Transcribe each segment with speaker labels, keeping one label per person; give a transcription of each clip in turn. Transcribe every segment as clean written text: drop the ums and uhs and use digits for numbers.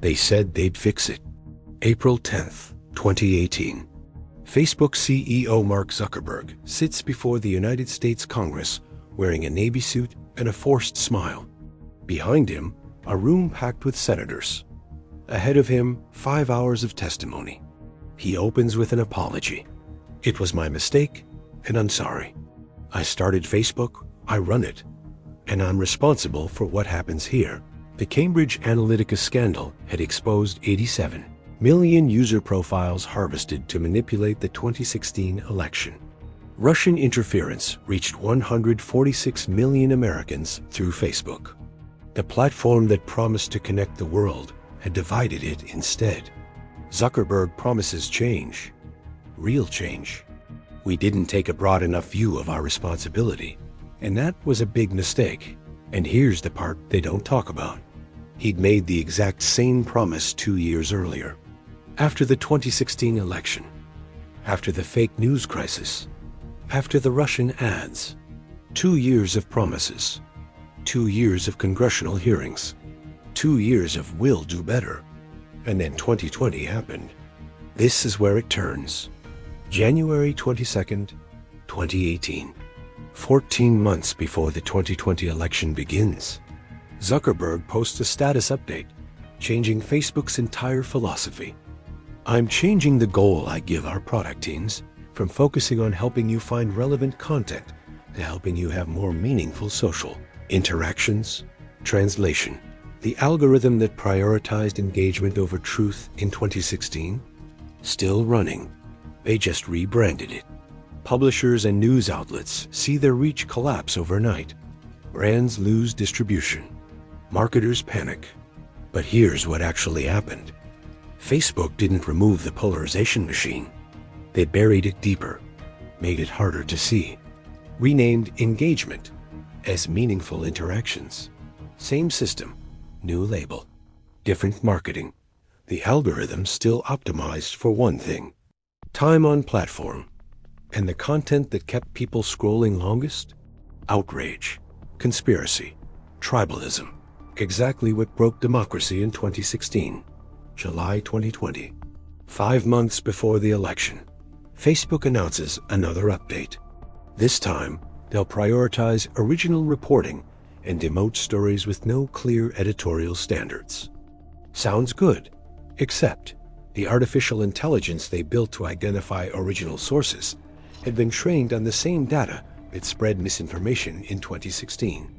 Speaker 1: They said they'd fix it. April 10th, 2018. Facebook CEO Mark Zuckerberg sits before the United States Congress wearing a Navy suit and a forced smile. Behind him, a room packed with senators. Ahead of him, 5 hours of testimony. He opens with an apology. "It was my mistake, and I'm sorry. I started Facebook, I run it, and I'm responsible for what happens here." The Cambridge Analytica scandal had exposed 87 million user profiles harvested to manipulate the 2016 election. Russian interference reached 146 million Americans through Facebook. The platform that promised to connect the world had divided it instead. Zuckerberg promises change, real change. "We didn't take a broad enough view of our responsibility, and that was a big mistake." And here's the part they don't talk about. He'd made the exact same promise 2 years earlier. After the 2016 election, after the fake news crisis, after the Russian ads, 2 years of promises, 2 years of congressional hearings, 2 years of "we'll do better," and then 2020 happened. This is where it turns. January 22nd, 2018. 14 months before the 2020 election begins, Zuckerberg posts a status update, changing Facebook's entire philosophy. "I'm changing the goal I give our product teams from focusing on helping you find relevant content to helping you have more meaningful social interactions." Translation: the algorithm that prioritized engagement over truth in 2016, still running. They just rebranded it. Publishers and news outlets see their reach collapse overnight. Brands lose distribution. Marketers panic. But here's what actually happened. Facebook didn't remove the polarization machine. They buried it deeper, made it harder to see. Renamed engagement as meaningful interactions. Same system, new label, different marketing. The algorithm still optimized for one thing: time on platform. And the content that kept people scrolling longest? Outrage, conspiracy, tribalism. Exactly what broke democracy in 2016. July 2020. 5 months before the election, Facebook announces another update. This time, they'll prioritize original reporting and demote stories with no clear editorial standards. Sounds good, except the artificial intelligence they built to identify original sources had been trained on the same data that spread misinformation in 2016.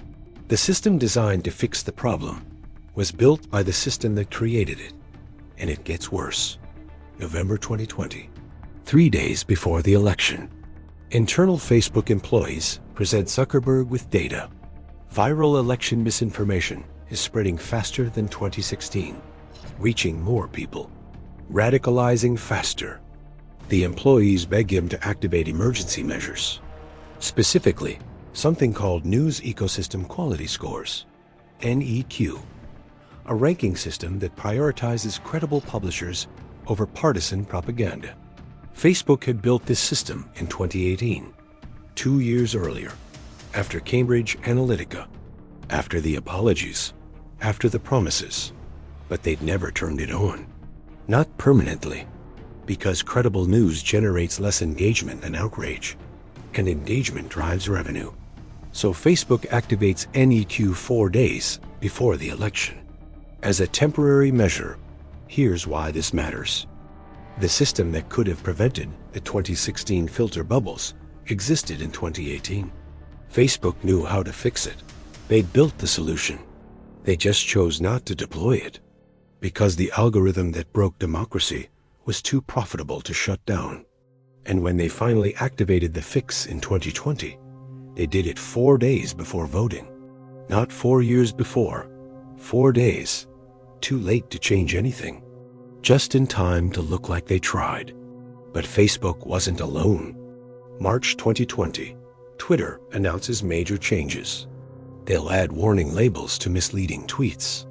Speaker 1: The system designed to fix the problem was built by the system that created it, and it gets worse. November 2020, 3 days before the election. Internal Facebook employees present Zuckerberg with data. Viral election misinformation is spreading faster than 2016, reaching more people, radicalizing faster. The employees beg him to activate emergency measures, specifically something called News Ecosystem Quality Scores, NEQ, a ranking system that prioritizes credible publishers over partisan propaganda. Facebook had built this system in 2018, 2 years earlier, after Cambridge Analytica, after the apologies, after the promises, but they'd never turned it on. Not permanently, because credible news generates less engagement than outrage, and engagement drives revenue. So Facebook activates NEQ 4 days before the election. As a temporary measure, here's why this matters. The system that could have prevented the 2016 filter bubbles existed in 2018. Facebook knew how to fix it. They'd built the solution. They just chose not to deploy it, because the algorithm that broke democracy was too profitable to shut down. And when they finally activated the fix in 2020, they did it 4 days before voting. Not 4 years before, 4 days. Too late to change anything. Just in time to look like they tried. But Facebook wasn't alone. March 2020, Twitter announces major changes. They'll add warning labels to misleading tweets.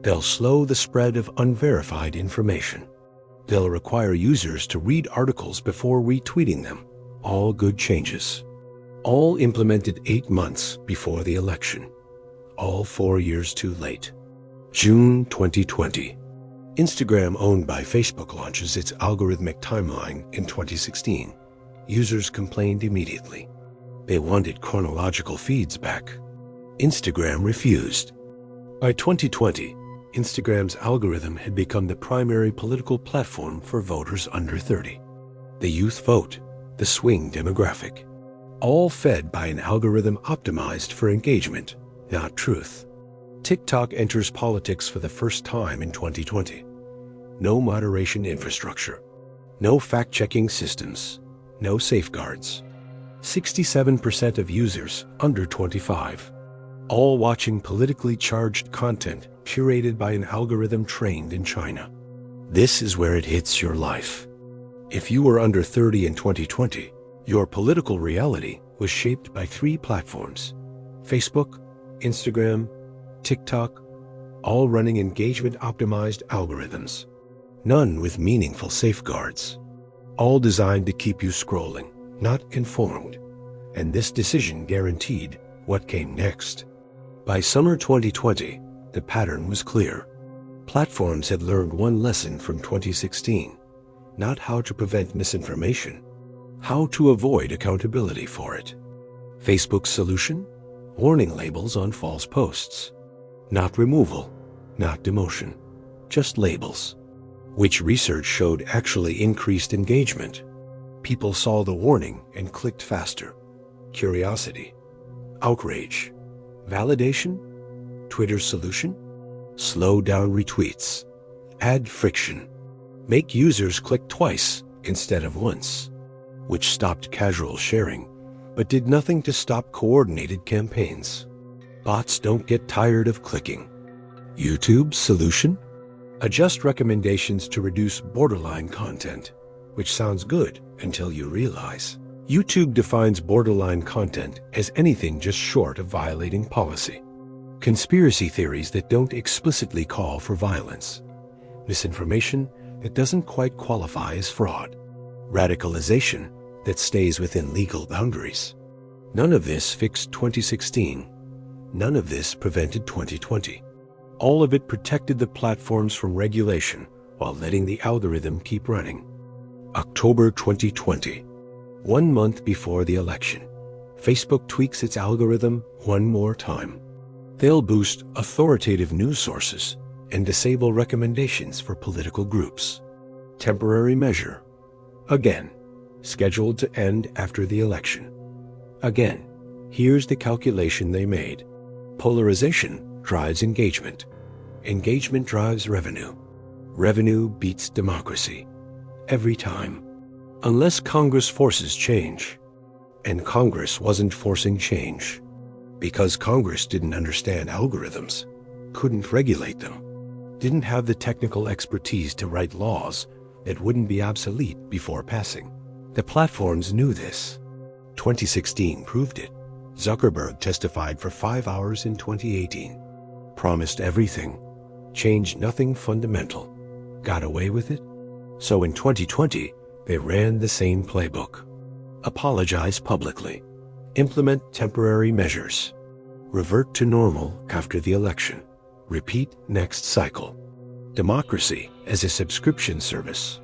Speaker 1: They'll slow the spread of unverified information. They'll require users to read articles before retweeting them. All good changes. All implemented 8 months before the election. All 4 years too late. June 2020. Instagram, owned by Facebook, launches its algorithmic timeline in 2016. Users complained immediately. They wanted chronological feeds back. Instagram refused. By 2020, Instagram's algorithm had become the primary political platform for voters under 30. The youth vote, the swing demographic, all fed by an algorithm optimized for engagement, not truth. TikTok enters politics for the first time in 2020. No moderation infrastructure, no fact-checking systems, no safeguards. 67% of users under 25, all watching politically charged content curated by an algorithm trained in China. This is where it hits your life. If you were under 30 in 2020, your political reality was shaped by 3 platforms: Facebook, Instagram, TikTok, all running engagement-optimized algorithms. None with meaningful safeguards. All designed to keep you scrolling, not informed. And this decision guaranteed what came next. By summer 2020, the pattern was clear. Platforms had learned one lesson from 2016. Not how to prevent misinformation, how to avoid accountability for it. Facebook's solution? Warning labels on false posts. Not removal, not demotion, just labels. Which research showed actually increased engagement. People saw the warning and clicked faster. Curiosity, outrage, validation. Twitter's solution? Slow down retweets, add friction, make users click twice instead of once, which stopped casual sharing, but did nothing to stop coordinated campaigns. Bots don't get tired of clicking. YouTube's solution? Adjust recommendations to reduce borderline content, which sounds good until you realize. YouTube defines borderline content as anything just short of violating policy. Conspiracy theories that don't explicitly call for violence. Misinformation that doesn't quite qualify as fraud. Radicalization that stays within legal boundaries. None of this fixed 2016. None of this prevented 2020. All of it protected the platforms from regulation while letting the algorithm keep running. October 2020. 1 month before the election, Facebook tweaks its algorithm one more time. They'll boost authoritative news sources and disable recommendations for political groups. Temporary measure. Again, scheduled to end after the election. Again, here's the calculation they made. Polarization drives engagement. Engagement drives revenue. Revenue beats democracy. Every time. Unless Congress forces change. And Congress wasn't forcing change. Because Congress didn't understand algorithms, couldn't regulate them, didn't have the technical expertise to write laws that wouldn't be obsolete before passing. The platforms knew this. 2016 proved it. Zuckerberg testified for 5 hours in 2018. Promised everything. Changed nothing fundamental. Got away with it? So in 2020, they ran the same playbook. Apologize publicly. Implement temporary measures. Revert to normal after the election. Repeat next cycle. Democracy as a subscription service.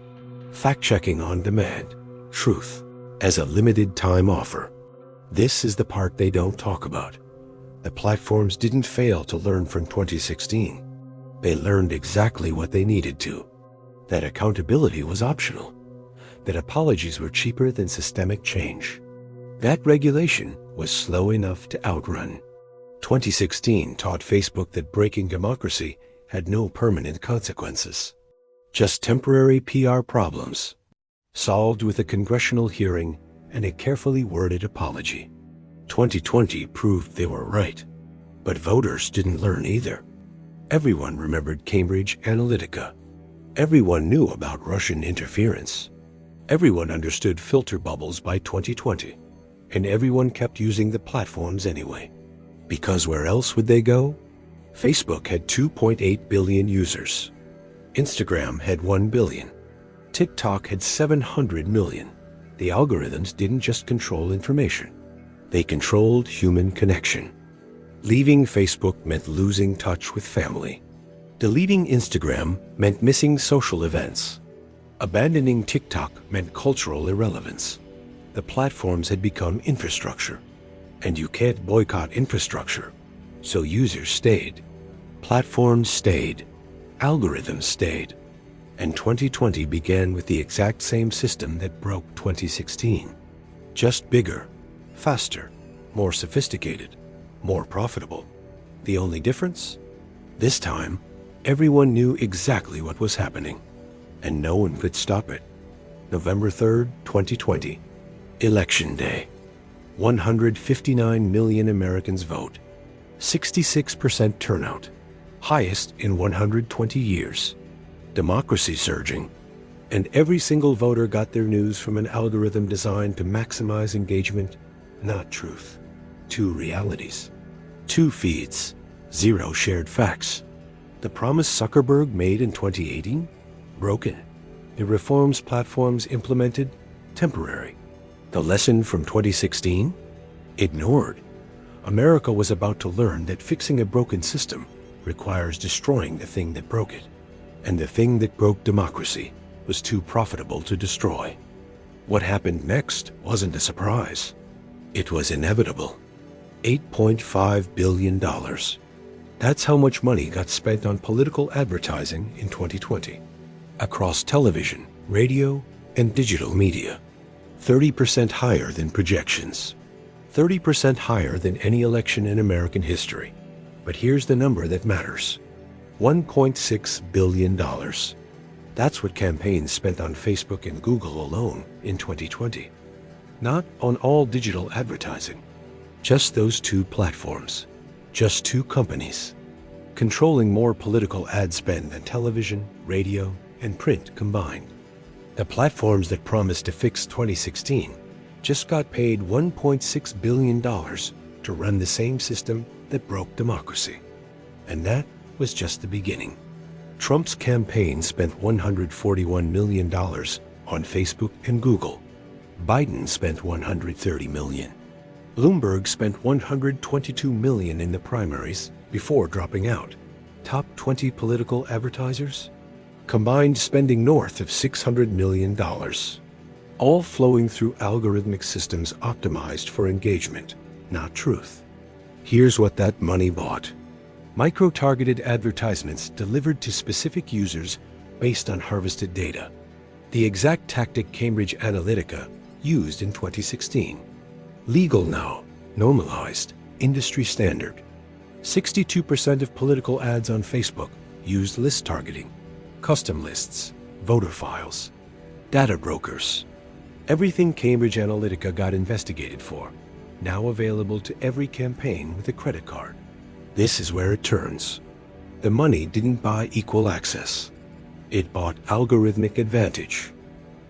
Speaker 1: Fact-checking on demand. Truth as a limited time offer. This is the part they don't talk about. The platforms didn't fail to learn from 2016. They learned exactly what they needed to. That accountability was optional. That apologies were cheaper than systemic change. That regulation was slow enough to outrun. 2016 taught Facebook that breaking democracy had no permanent consequences. Just temporary PR problems, solved with a congressional hearing and a carefully worded apology. 2020 proved they were right. But voters didn't learn either. Everyone remembered Cambridge Analytica. Everyone knew about Russian interference. Everyone understood filter bubbles by 2020. And everyone kept using the platforms anyway. Because where else would they go? Facebook had 2.8 billion users. Instagram had 1 billion. TikTok had 700 million. The algorithms didn't just control information. They controlled human connection. Leaving Facebook meant losing touch with family. Deleting Instagram meant missing social events. Abandoning TikTok meant cultural irrelevance. The platforms had become infrastructure. And you can't boycott infrastructure. So users stayed. Platforms stayed. Algorithms stayed. And 2020 began with the exact same system that broke 2016. Just bigger, faster, more sophisticated, more profitable. The only difference? This time, everyone knew exactly what was happening, and no one could stop it. November 3rd, 2020. Election Day. 159 million Americans vote. 66% turnout. Highest in 120 years. Democracy surging. And every single voter got their news from an algorithm designed to maximize engagement, not truth. 2 realities. 2 feeds. 0 shared facts. The promise Zuckerberg made in 2018? Broken. The reforms platforms implemented? Temporary. The lesson from 2016? Ignored. America was about to learn that fixing a broken system requires destroying the thing that broke it. And the thing that broke democracy was too profitable to destroy. What happened next wasn't a surprise. It was inevitable. $8.5 billion. That's how much money got spent on political advertising in 2020. Across television, radio, and digital media. 30% higher than projections. 30% higher than any election in American history. But here's the number that matters. $1.6 billion. That's what campaigns spent on Facebook and Google alone in 2020. Not on all digital advertising. Just those 2 platforms. Just 2 companies. Controlling more political ad spend than television, radio, and print combined. The platforms that promised to fix 2016 just got paid $1.6 billion to run the same system that broke democracy. And that was just the beginning. Trump's campaign spent $141 million on Facebook and Google. Biden spent $130 million. Bloomberg spent $122 million in the primaries before dropping out. Top 20 political advertisers? Combined spending north of $600 million. All flowing through algorithmic systems optimized for engagement, not truth. Here's what that money bought. Micro-targeted advertisements delivered to specific users based on harvested data. The exact tactic Cambridge Analytica used in 2016. Legal now, normalized, industry standard. 62% of political ads on Facebook used list targeting, custom lists, voter files, data brokers. Everything Cambridge Analytica got investigated for, now available to every campaign with a credit card. This is where it turns. The money didn't buy equal access. It bought algorithmic advantage.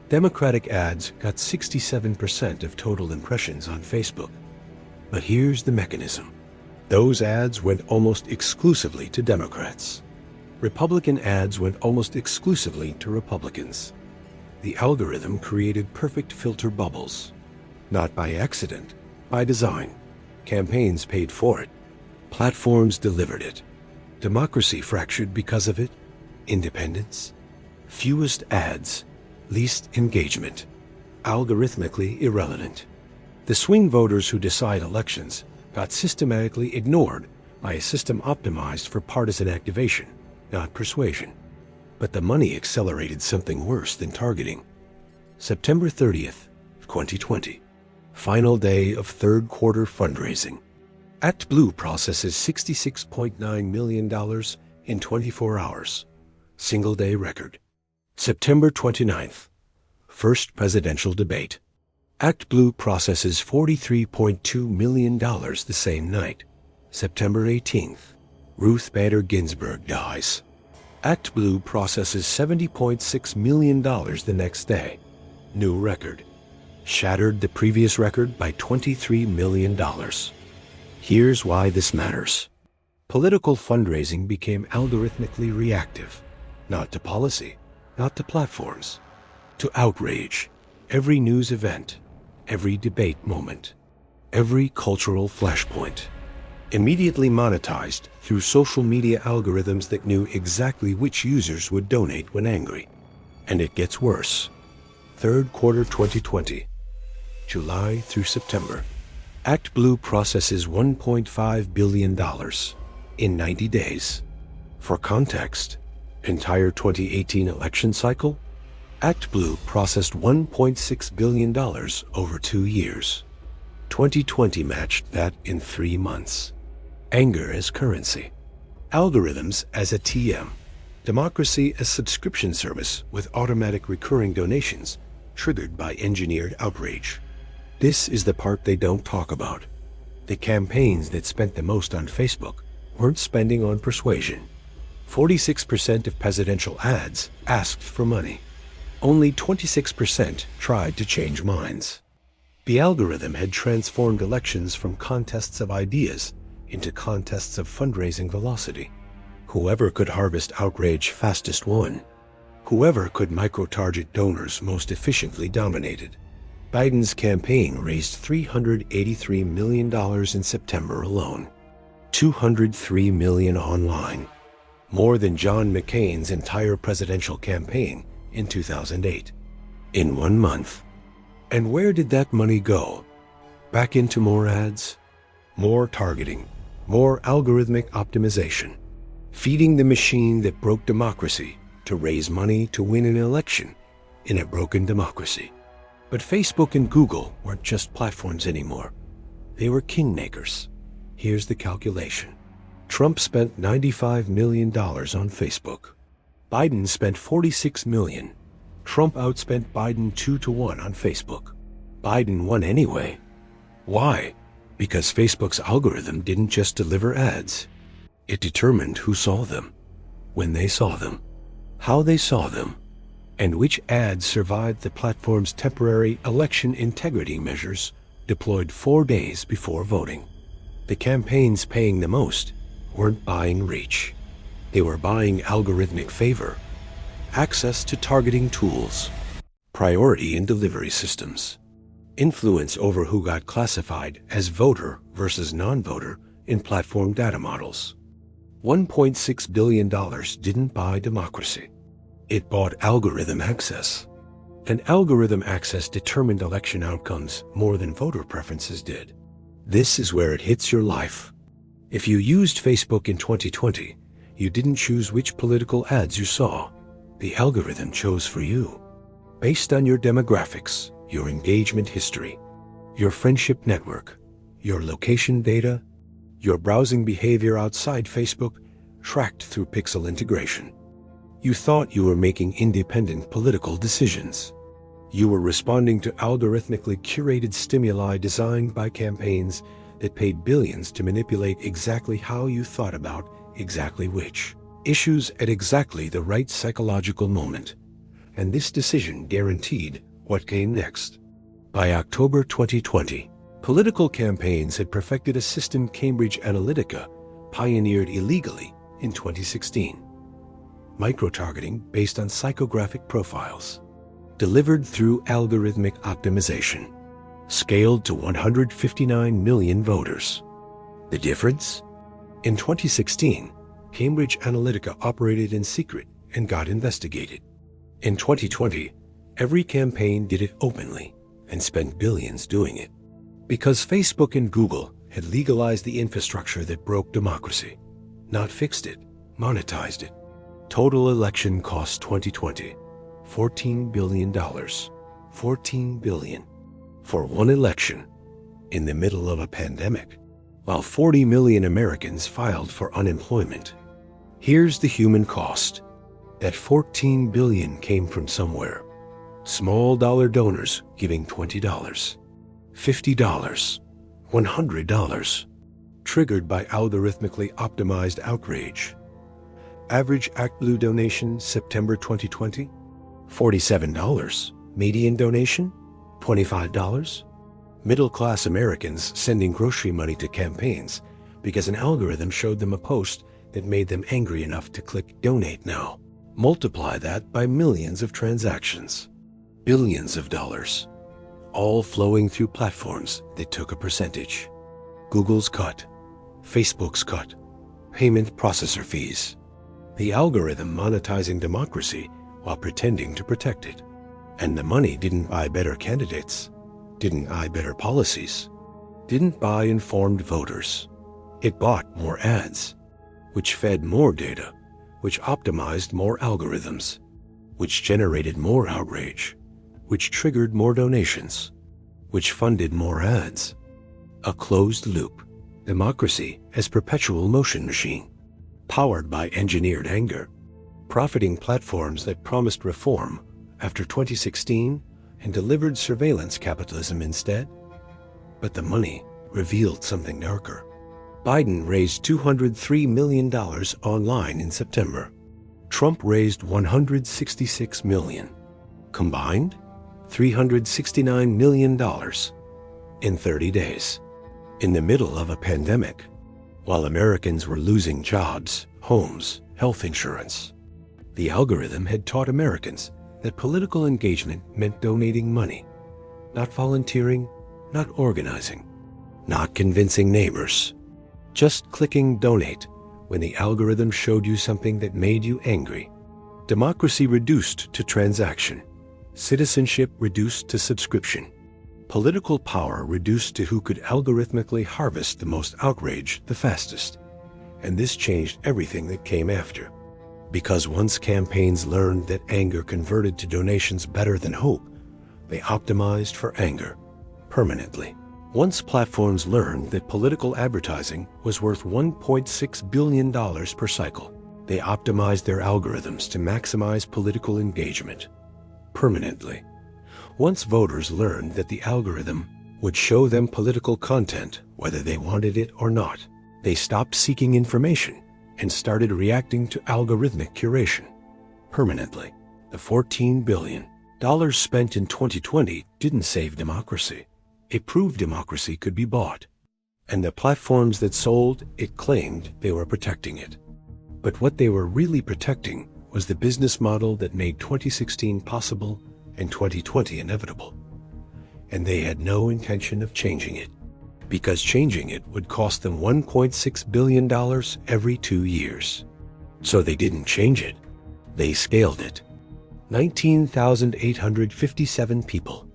Speaker 1: Democratic ads got 67% of total impressions on Facebook. But here's the mechanism. Those ads went almost exclusively to Democrats. Republican ads went almost exclusively to Republicans. The algorithm created perfect filter bubbles. Not by accident, by design. Campaigns paid for it. Platforms delivered it. Democracy fractured because of it. Independence. Fewest ads. Least engagement. Algorithmically irrelevant. The swing voters who decide elections got systematically ignored by a system optimized for partisan activation, not persuasion. But the money accelerated something worse than targeting. September 30th, 2020. Final day of third quarter fundraising. ActBlue processes $66.9 million in 24 hours. Single day record. September 29th. First presidential debate. ActBlue processes $43.2 million the same night. September 18th. Ruth Bader Ginsburg dies. ActBlue processes $70.6 million the next day. New record. Shattered the previous record by $23 million. Here's why this matters. Political fundraising became algorithmically reactive, not to policy, not to platforms, to outrage. Every news event, every debate moment, every cultural flashpoint. Immediately monetized through social media algorithms that knew exactly which users would donate when angry. And it gets worse. Third quarter 2020, July through September. ActBlue processes $1.5 billion in 90 days. For context, entire 2018 election cycle, ActBlue processed $1.6 billion over 2 years. 2020 matched that in 3 months. Anger as currency. Algorithms as a TM. Democracy as subscription service with automatic recurring donations triggered by engineered outrage. This is the part they don't talk about. The campaigns that spent the most on Facebook weren't spending on persuasion. 46% of presidential ads asked for money. Only 26% tried to change minds. The algorithm had transformed elections from contests of ideas into contests of fundraising velocity. Whoever could harvest outrage fastest won. Whoever could micro-target donors most efficiently dominated. Biden's campaign raised $383 million in September alone. $203 million online. More than John McCain's entire presidential campaign in 2008. In 1 month. And where did that money go? Back into more ads? More targeting. More algorithmic optimization. Feeding the machine that broke democracy to raise money to win an election in a broken democracy. But Facebook and Google weren't just platforms anymore. They were kingmakers. Here's the calculation. Trump spent $95 million on Facebook. Biden spent $46 million. Trump outspent Biden 2-1 on Facebook. Biden won anyway. Why? Because Facebook's algorithm didn't just deliver ads. It determined who saw them, when they saw them, how they saw them, and which ads survived the platform's temporary election integrity measures deployed 4 days before voting. The campaigns paying the most weren't buying reach. They were buying algorithmic favor, access to targeting tools, priority in delivery systems, influence over who got classified as voter versus non-voter in platform data models. $1.6 billion didn't buy democracy. It bought algorithm access. And algorithm access determined election outcomes more than voter preferences did. This is where it hits your life. If you used Facebook in 2020, you didn't choose which political ads you saw. The algorithm chose for you. Based on your demographics, your engagement history, your friendship network, your location data, your browsing behavior outside Facebook, tracked through pixel integration. You thought you were making independent political decisions. You were responding to algorithmically curated stimuli designed by campaigns that paid billions to manipulate exactly how you thought about exactly which issues at exactly the right psychological moment. And this decision guaranteed what came next. By October 2020, political campaigns had perfected a system Cambridge Analytica pioneered illegally in 2016. Micro-targeting based on psychographic profiles, delivered through algorithmic optimization, scaled to 159 million voters. The difference? In 2016, Cambridge Analytica operated in secret and got investigated. In 2020, every campaign did it openly and spent billions doing it. Because Facebook and Google had legalized the infrastructure that broke democracy, not fixed it, monetized it. Total election costs 2020, $14 billion. $14 billion. For one election, in the middle of a pandemic, while 40 million Americans filed for unemployment. Here's the human cost. That $14 billion came from somewhere. Small dollar donors giving $20, $50, $100, triggered by algorithmically optimized outrage. Average ActBlue donation September 2020, $47. Median donation, $25. Middle-class Americans sending grocery money to campaigns because an algorithm showed them a post that made them angry enough to click Donate Now. Multiply that by millions of transactions. Billions of dollars. All flowing through platforms that took a percentage. Google's cut. Facebook's cut payment processor fees. The algorithm monetizing democracy while pretending to protect it. And the money didn't buy better candidates, didn't buy better policies, didn't buy informed voters. It bought more ads, which fed more data, which optimized more algorithms, which generated more outrage, which triggered more donations, which funded more ads. A closed loop. Democracy as perpetual motion machine, powered by engineered anger, profiting platforms that promised reform after 2016 and delivered surveillance capitalism instead. But the money revealed something darker. Biden raised $203 million online in September. Trump raised $166 million. Combined, $369 million in 30 days. In the middle of a pandemic, while Americans were losing jobs, homes, health insurance. The algorithm had taught Americans that political engagement meant donating money, not volunteering, not organizing, not convincing neighbors, just clicking donate when the algorithm showed you something that made you angry. Democracy reduced to transaction, citizenship reduced to subscription. Political power reduced to who could algorithmically harvest the most outrage the fastest. And this changed everything that came after. Because once campaigns learned that anger converted to donations better than hope, they optimized for anger permanently. Once platforms learned that political advertising was worth $1.6 billion per cycle, they optimized their algorithms to maximize political engagement permanently. Once voters learned that the algorithm would show them political content whether they wanted it or not, they stopped seeking information and started reacting to algorithmic curation permanently. The $14 billion spent in 2020 didn't save democracy. It proved democracy could be bought. And the platforms that sold it claimed they were protecting it. But what they were really protecting was the business model that made 2016 possible and 2020 inevitable. And they had no intention of changing it, because changing it would cost them $1.6 billion every 2 years. So they didn't change it. They scaled it. 19,857 people.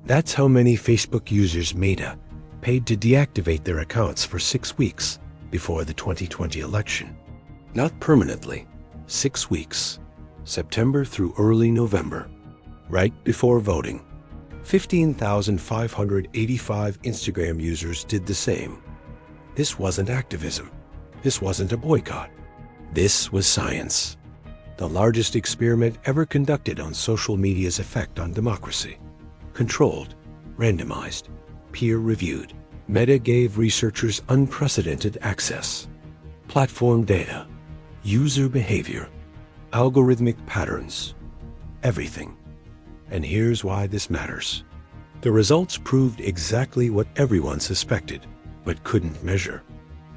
Speaker 1: That's how many Facebook users Meta paid to deactivate their accounts for 6 weeks before the 2020 election. Not permanently, 6 weeks, September through early November. Right before voting. 15,585 Instagram users did the same. This wasn't activism. This wasn't a boycott. This was science. The largest experiment ever conducted on social media's effect on democracy. Controlled, randomized, peer-reviewed. Meta gave researchers unprecedented access. Platform data, user behavior, algorithmic patterns, everything. And here's why this matters. The results proved exactly what everyone suspected, but couldn't measure.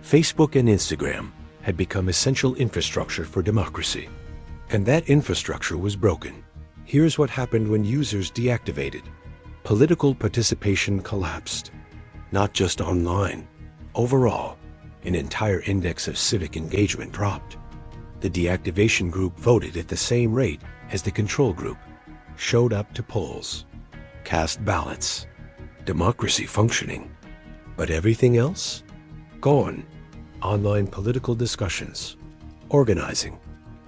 Speaker 1: Facebook and Instagram had become essential infrastructure for democracy. And that infrastructure was broken. Here's what happened when users deactivated. Political participation collapsed. Not just online. Overall, an entire index of civic engagement dropped. The deactivation group voted at the same rate as the control group. Showed up to polls, cast ballots, democracy functioning. But everything else? Gone. Online political discussions, organizing,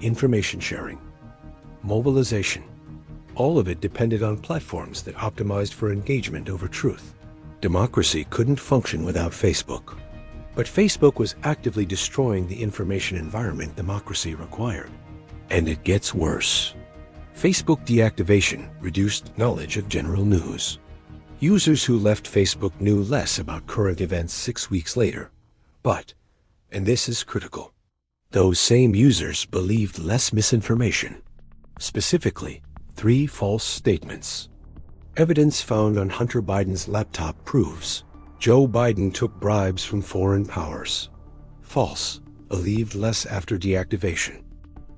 Speaker 1: information sharing, mobilization. All of it depended on platforms that optimized for engagement over truth. Democracy couldn't function without Facebook. But Facebook was actively destroying the information environment democracy required. And it gets worse. Facebook deactivation reduced knowledge of general news. Users who left Facebook knew less about current events 6 weeks later. But, and this is critical, those same users believed less misinformation. Specifically, 3 false statements. Evidence found on Hunter Biden's laptop proves Joe Biden took bribes from foreign powers. False, believed less after deactivation.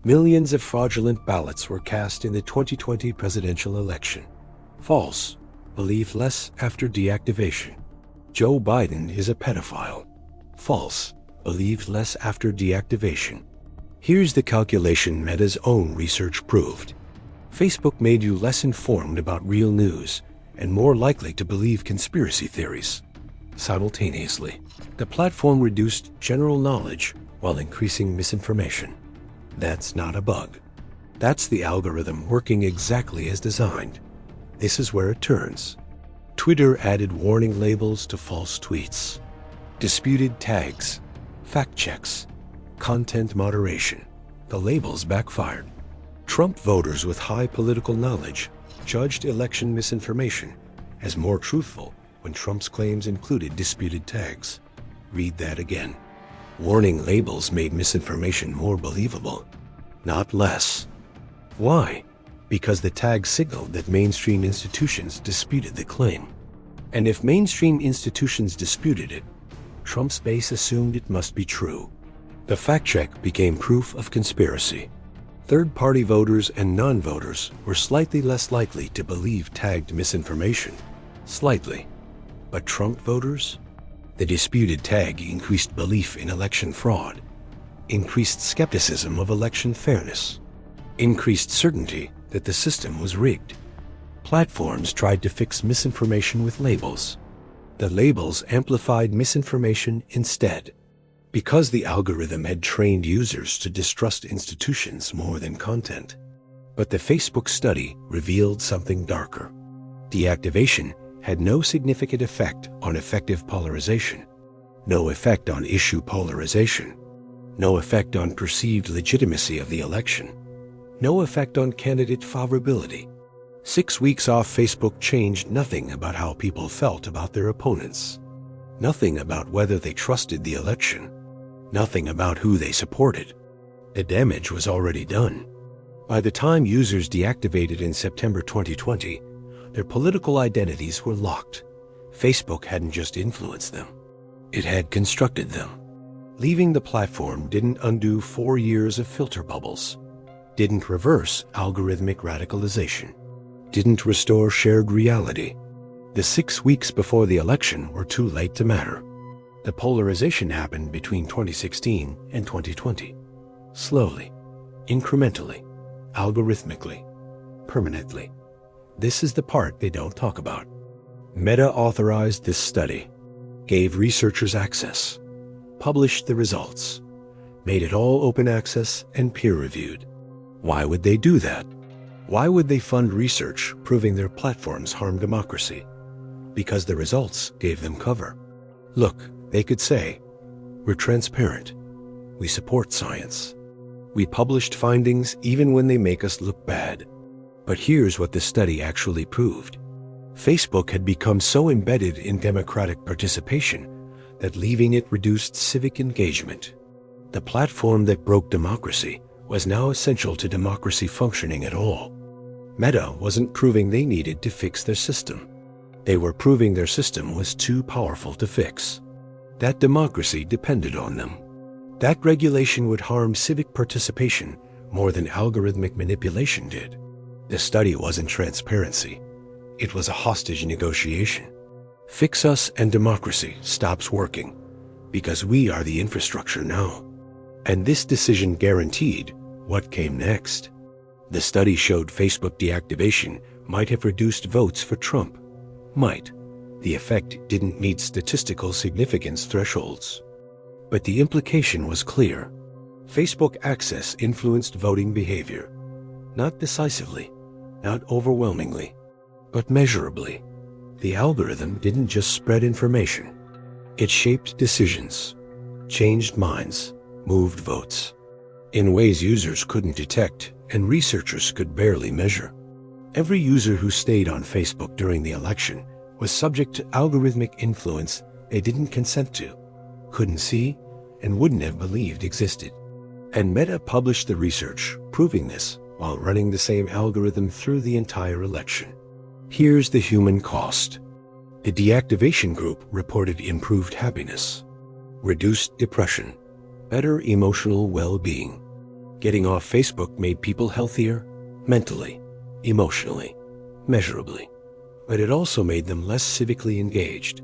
Speaker 1: Millions of fraudulent ballots were cast in the 2020 presidential election. False, believed less after deactivation. Joe Biden is a pedophile. False, believed less after deactivation. Here's the calculation Meta's own research proved. Facebook made you less informed about real news and more likely to believe conspiracy theories. Simultaneously, the platform reduced general knowledge while increasing misinformation. That's not a bug. That's the algorithm working exactly as designed. This is where it turns. Twitter added warning labels to false tweets, disputed tags, fact checks, content moderation. The labels backfired. Trump voters with high political knowledge judged election misinformation as more truthful when Trump's claims included disputed tags. Read that again. Warning labels made misinformation more believable, not less. Why? Because the tag signaled that mainstream institutions disputed the claim. And if mainstream institutions disputed it, Trump's base assumed it must be true. The fact check became proof of conspiracy. Third-party voters and non-voters were slightly less likely to believe tagged misinformation. Slightly. But Trump voters? The disputed tag increased belief in election fraud, increased skepticism of election fairness, increased certainty that the system was rigged. Platforms tried to fix misinformation with labels. The labels amplified misinformation instead, because the algorithm had trained users to distrust institutions more than content. But the Facebook study revealed something darker. Deactivation had no significant effect on effective polarization, no effect on issue polarization, no effect on perceived legitimacy of the election, no effect on candidate favorability. 6 weeks off Facebook changed nothing about how people felt about their opponents, nothing about whether they trusted the election, nothing about who they supported. The damage was already done. By the time users deactivated in September 2020, their political identities were locked. Facebook hadn't just influenced them, it had constructed them. Leaving the platform didn't undo 4 years of filter bubbles, didn't reverse algorithmic radicalization, didn't restore shared reality. The 6 weeks before the election were too late to matter. The polarization happened between 2016 and 2020. Slowly, incrementally, algorithmically, permanently. This is the part they don't talk about. Meta authorized this study, gave researchers access, published the results, made it all open access and peer-reviewed. Why would they do that? Why would they fund research proving their platforms harm democracy? Because the results gave them cover. Look, they could say, we're transparent. We support science. We published findings even when they make us look bad. But here's what the study actually proved. Facebook had become so embedded in democratic participation that leaving it reduced civic engagement. The platform that broke democracy was now essential to democracy functioning at all. Meta wasn't proving they needed to fix their system. They were proving their system was too powerful to fix. That democracy depended on them. That regulation would harm civic participation more than algorithmic manipulation did. The study wasn't transparency. It was a hostage negotiation. Fix us and democracy stops working because we are the infrastructure now. And this decision guaranteed what came next. The study showed Facebook deactivation might have reduced votes for Trump. Might. The effect didn't meet statistical significance thresholds. But the implication was clear. Facebook access influenced voting behavior. Not decisively, not overwhelmingly, but measurably. The algorithm didn't just spread information. It shaped decisions, changed minds, moved votes, in ways users couldn't detect and researchers could barely measure. Every user who stayed on Facebook during the election was subject to algorithmic influence they didn't consent to, couldn't see, and wouldn't have believed existed. And Meta published the research proving this while running the same algorithm through the entire election. Here's the human cost. The deactivation group reported improved happiness, reduced depression, better emotional well-being. Getting off Facebook made people healthier mentally, emotionally, measurably. But it also made them less civically engaged,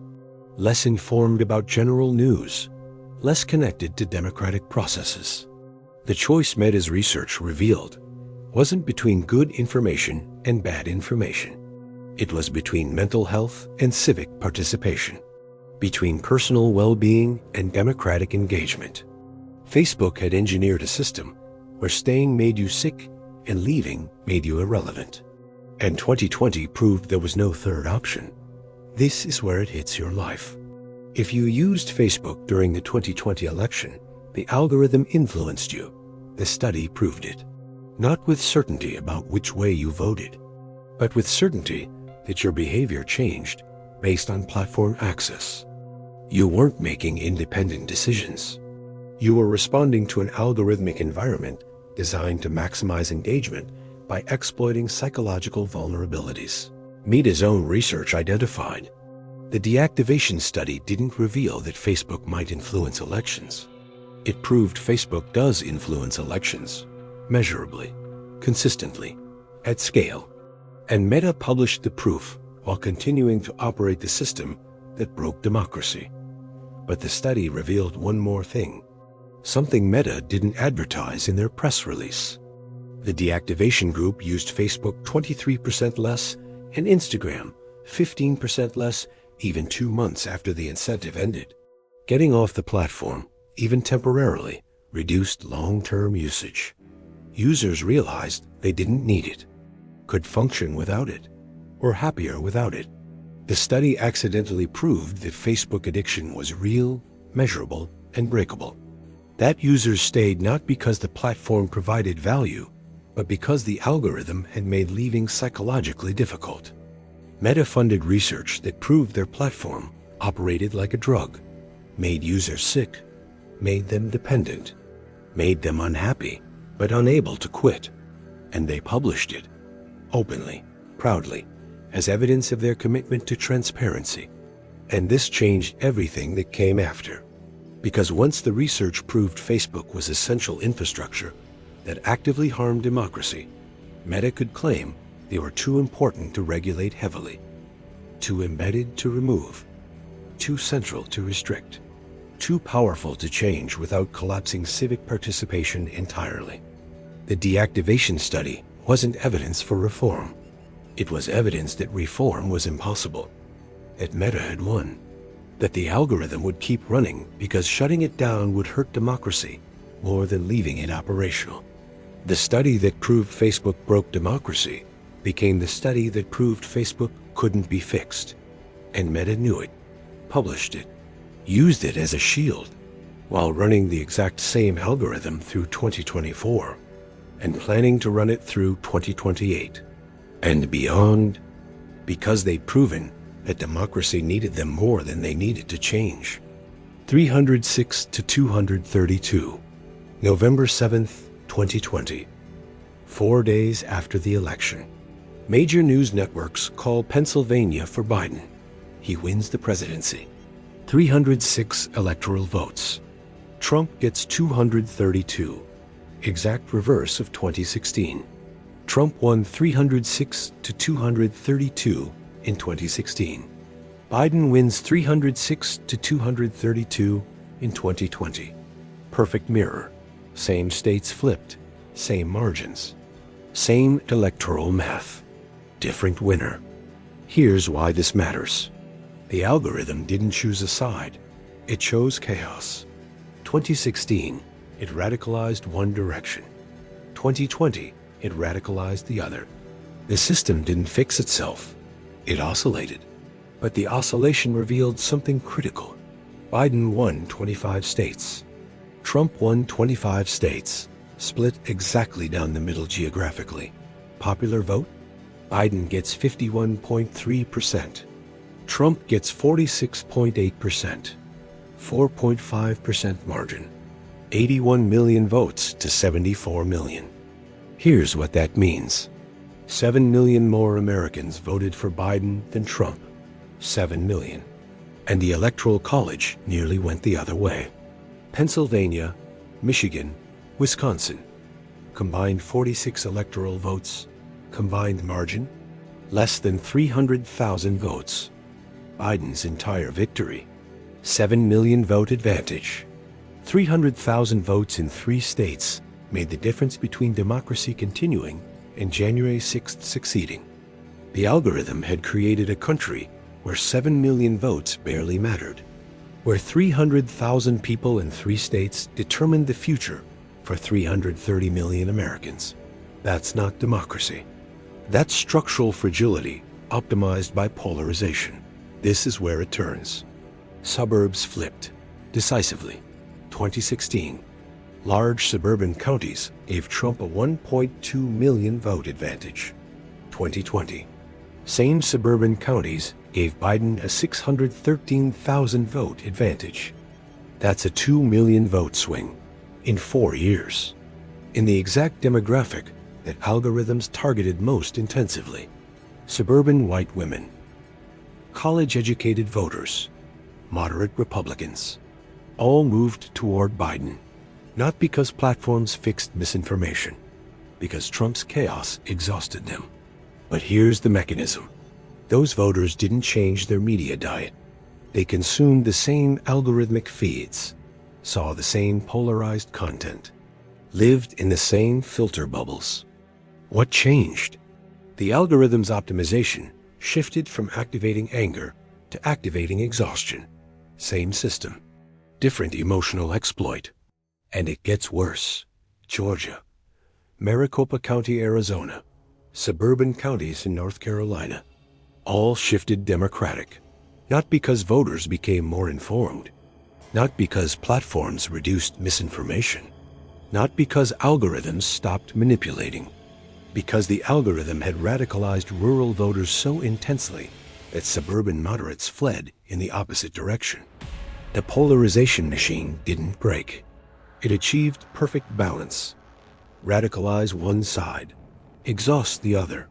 Speaker 1: less informed about general news, less connected to democratic processes. The choice Meta's research revealed wasn't between good information and bad information. It was between mental health and civic participation, between personal well-being and democratic engagement. Facebook had engineered a system where staying made you sick and leaving made you irrelevant. And 2020 proved there was no third option. This is where it hits your life. If you used Facebook during the 2020 election, the algorithm influenced you. The study proved it. Not with certainty about which way you voted, but with certainty that your behavior changed based on platform access. You weren't making independent decisions. You were responding to an algorithmic environment designed to maximize engagement by exploiting psychological vulnerabilities. Meta's own research identified the deactivation study didn't reveal that Facebook might influence elections. It proved Facebook does influence elections, measurably, consistently, at scale. And Meta published the proof while continuing to operate the system that broke democracy. But the study revealed one more thing, something Meta didn't advertise in their press release. The deactivation group used Facebook 23% less and Instagram 15% less even 2 months after the incentive ended. Getting off the platform, even temporarily, reduced long-term usage. Users realized they didn't need it, could function without it, or happier without it. The study accidentally proved that Facebook addiction was real, measurable, and breakable. That users stayed not because the platform provided value, but because the algorithm had made leaving psychologically difficult. Meta funded research that proved their platform operated like a drug, made users sick, made them dependent, made them unhappy, but unable to quit. And they published it, openly, proudly, as evidence of their commitment to transparency. And this changed everything that came after. Because once the research proved Facebook was essential infrastructure that actively harmed democracy, Meta could claim they were too important to regulate heavily, too embedded to remove, too central to restrict, too powerful to change without collapsing civic participation entirely. The deactivation study wasn't evidence for reform. It was evidence that reform was impossible, that Meta had won, that the algorithm would keep running because shutting it down would hurt democracy more than leaving it operational. The study that proved Facebook broke democracy became the study that proved Facebook couldn't be fixed. And Meta knew it, published it, used it as a shield, while running the exact same algorithm through 2024, and planning to run it through 2028, and beyond, because they'd proven that democracy needed them more than they needed to change. 306 to 232, November 7th, 2020. 4 days after the election. Major news networks call Pennsylvania for Biden. He wins the presidency. 306 electoral votes. Trump gets 232, exact reverse of 2016. Trump won 306 to 232 in 2016. Biden wins 306 to 232 in 2020. Perfect mirror. Same states flipped, same margins, same electoral math. Different winner. Here's why this matters. The algorithm didn't choose a side. It chose chaos. 2016, it radicalized one direction. 2020, it radicalized the other. The system didn't fix itself. It oscillated. But the oscillation revealed something critical. Biden won 25 states. Trump won 25 states, split exactly down the middle geographically. Popular vote? Biden gets 51.3%. Trump gets 46.8%. 4.5% margin. 81 million votes to 74 million. Here's what that means. 7 million more Americans voted for Biden than Trump. 7 million. And the Electoral College nearly went the other way. Pennsylvania, Michigan, Wisconsin. Combined 46 electoral votes. Combined margin, less than 300,000 votes. Biden's entire victory. 7 million vote advantage. 300,000 votes in 3 states made the difference between democracy continuing and January 6th succeeding. The algorithm had created a country where 7 million votes barely mattered, where 300,000 people in 3 states determined the future for 330 million Americans. That's not democracy. That's structural fragility optimized by polarization. This is where it turns. Suburbs flipped decisively. 2016. Large suburban counties gave Trump a 1.2 million vote advantage. 2020. Same suburban counties gave Biden a 613,000 vote advantage. That's a 2 million vote swing in 4 years, in the exact demographic that algorithms targeted most intensively: suburban white women, college-educated voters, moderate Republicans. All moved toward Biden, not because platforms fixed misinformation, because Trump's chaos exhausted them. But here's the mechanism. Those voters didn't change their media diet. They consumed the same algorithmic feeds, saw the same polarized content, lived in the same filter bubbles. What changed? The algorithm's optimization shifted from activating anger to activating exhaustion. Same system, different emotional exploit. And it gets worse. Georgia, Maricopa County, Arizona, suburban counties in North Carolina, all shifted Democratic. Not because voters became more informed, not because platforms reduced misinformation, not because algorithms stopped manipulating, because the algorithm had radicalized rural voters so intensely that suburban moderates fled in the opposite direction. The polarization machine didn't break. It achieved perfect balance. Radicalize one side, exhaust the other,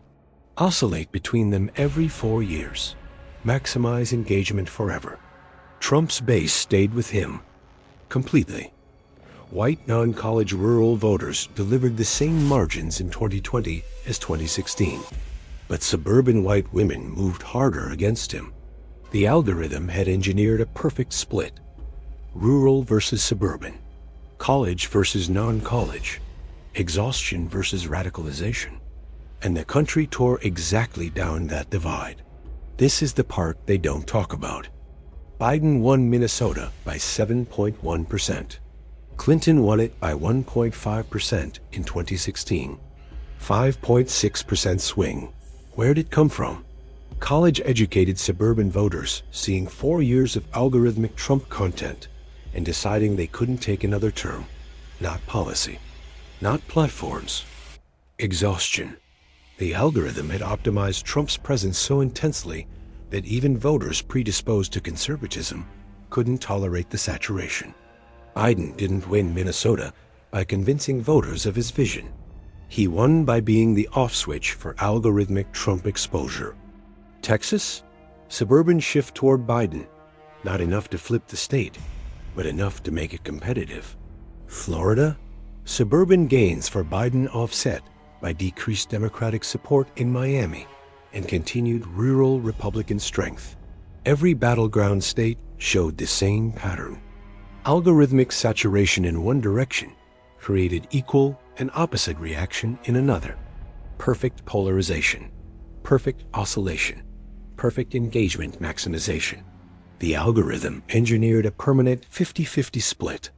Speaker 1: oscillate between them every 4 years, maximize engagement forever. Trump's base stayed with him completely. White non-college rural voters delivered the same margins in 2020 as 2016, but suburban white women moved harder against him. The algorithm had engineered a perfect split: rural versus suburban, college versus non-college, exhaustion versus radicalization. And the country tore exactly down that divide. This is the part they don't talk about. Biden won Minnesota by 7.1%. Clinton won it by 1.5% in 2016. 5.6% swing. Where'd it come from? College-educated suburban voters seeing 4 years of algorithmic Trump content and deciding they couldn't take another term. Not policy, not platforms. Exhaustion. The algorithm had optimized Trump's presence so intensely that even voters predisposed to conservatism couldn't tolerate the saturation. Biden didn't win Minnesota by convincing voters of his vision. He won by being the off switch for algorithmic Trump exposure. Texas? Suburban shift toward Biden. Not enough to flip the state, but enough to make it competitive. Florida? Suburban gains for Biden offset by decreased Democratic support in Miami and continued rural Republican strength. Every battleground state showed the same pattern. Algorithmic saturation in one direction created equal and opposite reaction in another. Perfect polarization, perfect oscillation, perfect engagement maximization. The algorithm engineered a permanent 50-50 split,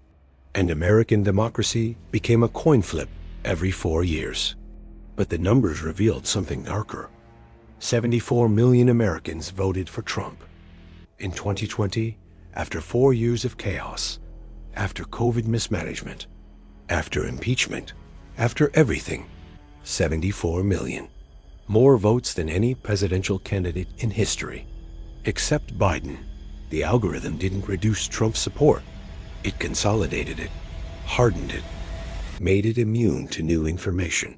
Speaker 1: and American democracy became a coin flip every 4 years. But the numbers revealed something darker. 74 million Americans voted for Trump. In 2020, after 4 years of chaos, after COVID mismanagement, after impeachment, after everything, 74 million. More votes than any presidential candidate in history. Except Biden. The algorithm didn't reduce Trump's support. It consolidated it, hardened it, made it immune to new information.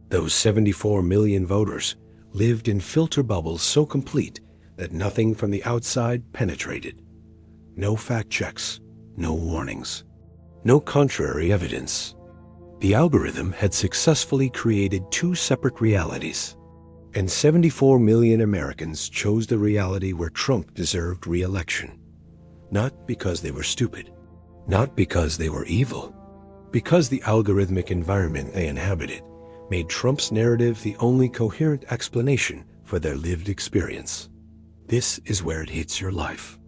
Speaker 1: Those 74 million voters lived in filter bubbles so complete that nothing from the outside penetrated. No fact checks, no warnings, no contrary evidence. The algorithm had successfully created 2 separate realities, and 74 million Americans chose the reality where Trump deserved re-election. Not because they were stupid, Not because they were evil, because the algorithmic environment they inhabited made Trump's narrative the only coherent explanation for their lived experience. This is where it hits your life.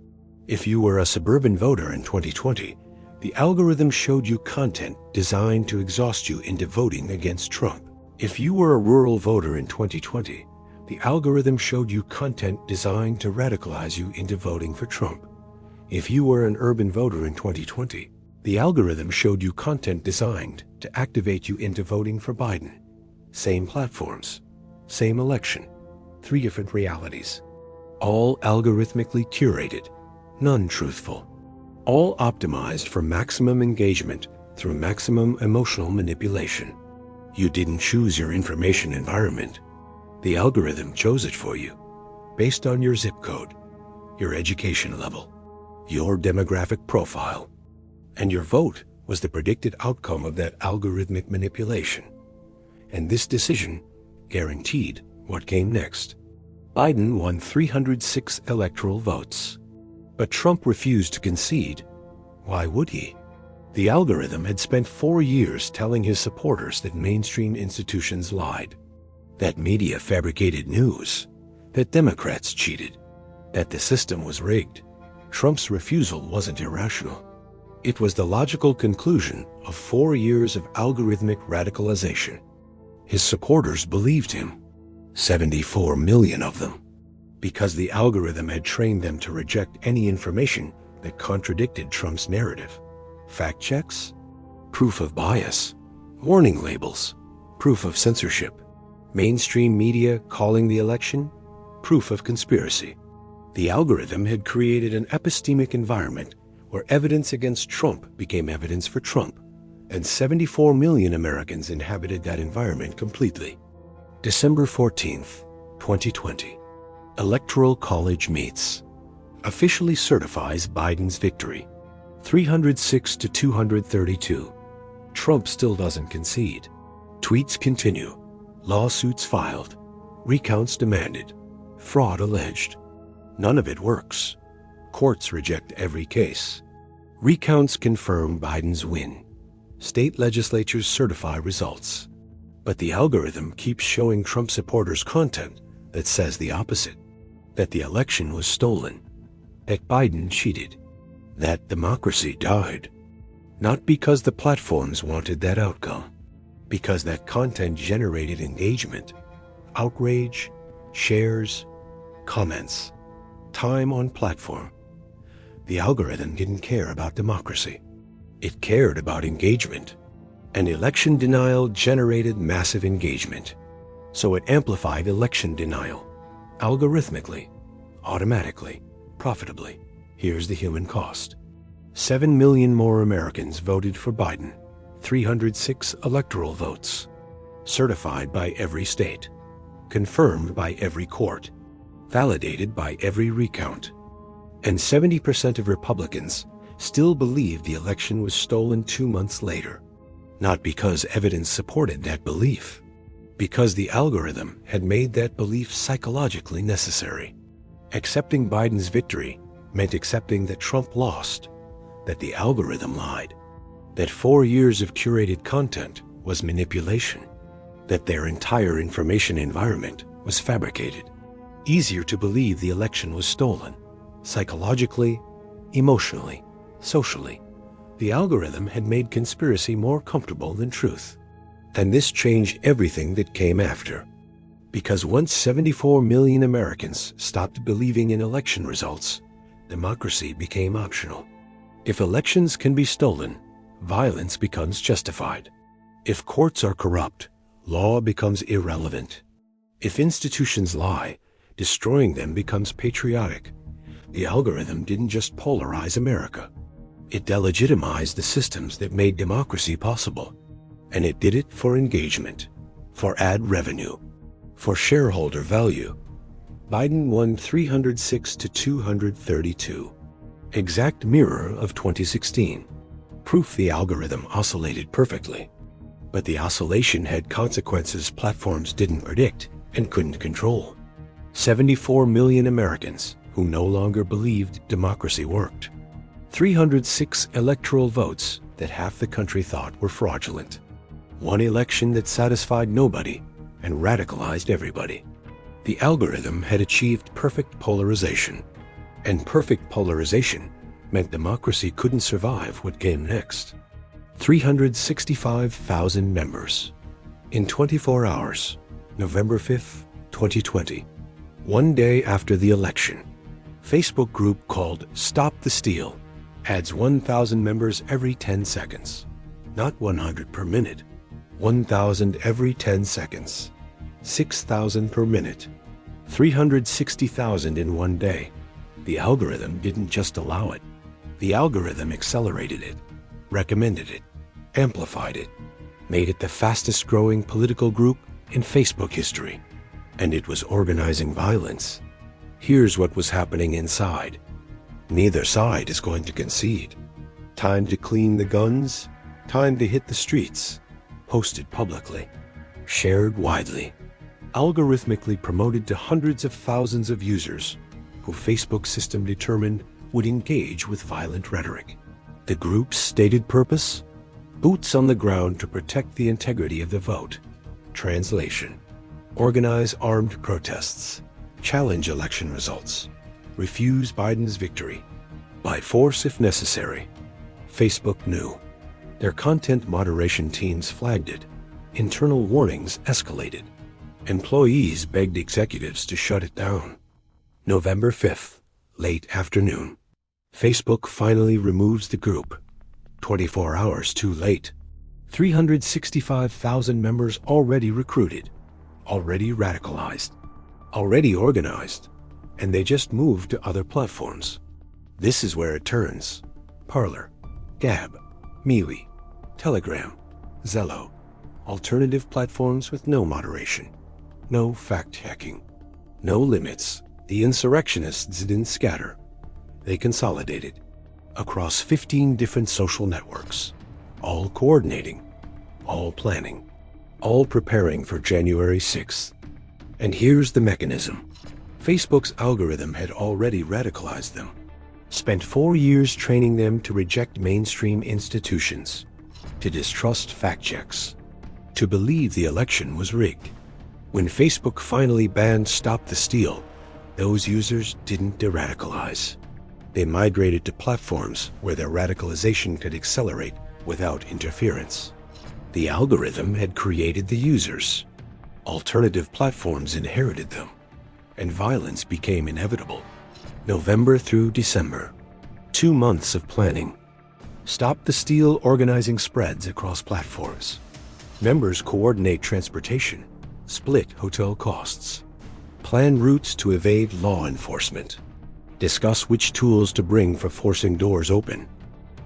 Speaker 1: If you were a suburban voter in 2020, the algorithm showed you content designed to exhaust you into voting against Trump. If you were a rural voter in 2020, the algorithm showed you content designed to radicalize you into voting for Trump. If you were an urban voter in 2020, the algorithm showed you content designed to activate you into voting for Biden. Same platforms, same election, 3 different realities. All algorithmically curated, none truthful. All optimized for maximum engagement through maximum emotional manipulation. You didn't choose your information environment. The algorithm chose it for you, based on your zip code, your education level, your demographic profile, and your vote was the predicted outcome of that algorithmic manipulation. And this decision guaranteed what came next. Biden won 306 electoral votes. But Trump refused to concede. Why would he? The algorithm had spent 4 years telling his supporters that mainstream institutions lied, that media fabricated news, that Democrats cheated, that the system was rigged. Trump's refusal wasn't irrational. It was the logical conclusion of 4 years of algorithmic radicalization. His supporters believed him, 74 million of them, because the algorithm had trained them to reject any information that contradicted Trump's narrative. Fact checks, proof of bias, warning labels, proof of censorship, mainstream media calling the election, proof of conspiracy. The algorithm had created an epistemic environment where evidence against Trump became evidence for Trump, and 74 million Americans inhabited that environment completely. December 14th, 2020. Electoral College meets. Officially certifies Biden's victory. 306 to 232. Trump still doesn't concede. Tweets continue. Lawsuits filed. Recounts demanded. Fraud alleged. None of it works. Courts reject every case. Recounts confirm Biden's win. State legislatures certify results. But the algorithm keeps showing Trump supporters content that says the opposite. That the election was stolen. That Biden cheated. That democracy died. Not because the platforms wanted that outcome. Because that content generated engagement, outrage, shares, comments, time on platform. The algorithm didn't care about democracy. It cared about engagement. And election denial generated massive engagement. So it amplified election denial, algorithmically, automatically, profitably. Here's the human cost. 7 million more Americans voted for Biden. 306 electoral votes. Certified by every state. Confirmed by every court. Validated by every recount. And 70% of Republicans still believe the election was stolen 2 months later. Not because evidence supported that belief. Because the algorithm had made that belief psychologically necessary. Accepting Biden's victory meant accepting that Trump lost, that the algorithm lied, that 4 years of curated content was manipulation, that their entire information environment was fabricated. Easier to believe the election was stolen, psychologically, emotionally, socially. The algorithm had made conspiracy more comfortable than truth. And this changed everything that came after. Because once 74 million Americans stopped believing in election results, democracy became optional. If elections can be stolen, violence becomes justified. If courts are corrupt, law becomes irrelevant. If institutions lie, destroying them becomes patriotic. The algorithm didn't just polarize America. It delegitimized the systems that made democracy possible. And it did it for engagement, for ad revenue, for shareholder value. Biden won 306 to 232. Exact mirror of 2016. Proof the algorithm oscillated perfectly. But the oscillation had consequences platforms didn't predict and couldn't control. 74 million Americans who no longer believed democracy worked. 306 electoral votes that half the country thought were fraudulent. One election that satisfied nobody and radicalized everybody. The algorithm had achieved perfect polarization, and perfect polarization meant democracy couldn't survive what came next. 365,000 members. In 24 hours, November 5th, 2020, one day after the election, Facebook group called Stop the Steal adds 1,000 members every 10 seconds. Not 100 per minute, 1,000 every 10 seconds. 6,000 per minute. 360,000 in one day. The algorithm didn't just allow it. The algorithm accelerated it, recommended it, amplified it, made it the fastest growing political group in Facebook history. And it was organizing violence. Here's what was happening inside. Neither side is going to concede. Time to clean the guns, time to hit the streets. Posted publicly, shared widely, algorithmically promoted to hundreds of thousands of users who Facebook's system determined would engage with violent rhetoric. The group's stated purpose? Boots on the ground to protect the integrity of the vote. Translation: organize armed protests, challenge election results, refuse Biden's victory, by force if necessary. Facebook knew. Their content moderation teams flagged it. Internal warnings escalated. Employees begged executives to shut it down. November 5th, late afternoon. Facebook finally removes the group. 24 hours too late. 365,000 members already recruited, already radicalized, already organized, and they just moved to other platforms. This is where it turns. Parler, Gab, Mealy, Telegram, Zello, alternative platforms with no moderation, no fact-checking, no limits. The insurrectionists didn't scatter. They consolidated across 15 different social networks, all coordinating, all planning, all preparing for January 6th. And here's the mechanism. Facebook's algorithm had already radicalized them, spent 4 years training them to reject mainstream institutions, to distrust fact checks, to believe the election was rigged. When Facebook finally banned Stop the Steal, those users didn't de-radicalize. They migrated to platforms where their radicalization could accelerate without interference. The algorithm had created the users. Alternative platforms inherited them, and violence became inevitable. November through December, 2 months of planning. Stop the Steal organizing spreads across platforms. Members coordinate transportation, split hotel costs, plan routes to evade law enforcement, discuss which tools to bring for forcing doors open.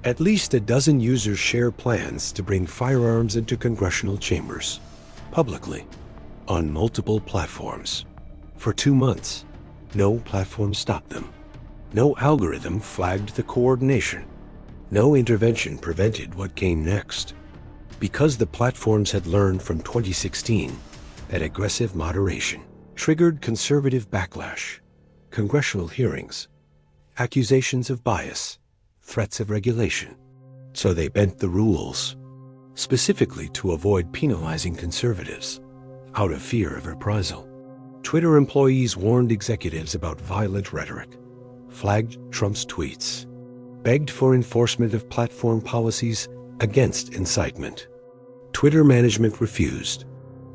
Speaker 1: At least a dozen users share plans to bring firearms into congressional chambers, publicly, on multiple platforms. For 2 months, no platform stopped them. No algorithm flagged the coordination. No intervention prevented what came next. Because the platforms had learned from 2016 that aggressive moderation triggered conservative backlash, congressional hearings, accusations of bias, threats of regulation. So they bent the rules, specifically to avoid penalizing conservatives, out of fear of reprisal. Twitter employees warned executives about violent rhetoric, flagged Trump's tweets, begged for enforcement of platform policies against incitement. Twitter management refused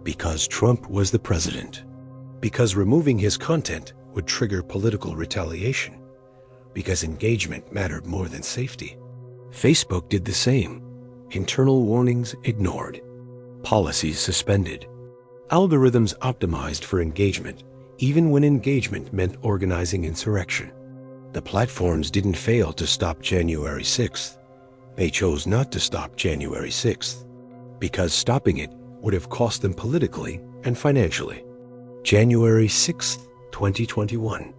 Speaker 1: because Trump was the president, because removing his content would trigger political retaliation, because engagement mattered more than safety. Facebook did the same. Internal warnings ignored, policies suspended, algorithms optimized for engagement, even when engagement meant organizing insurrection. The platforms didn't fail to stop January 6th. They chose not to stop January 6th, because stopping it would have cost them politically and financially. January 6th, 2021,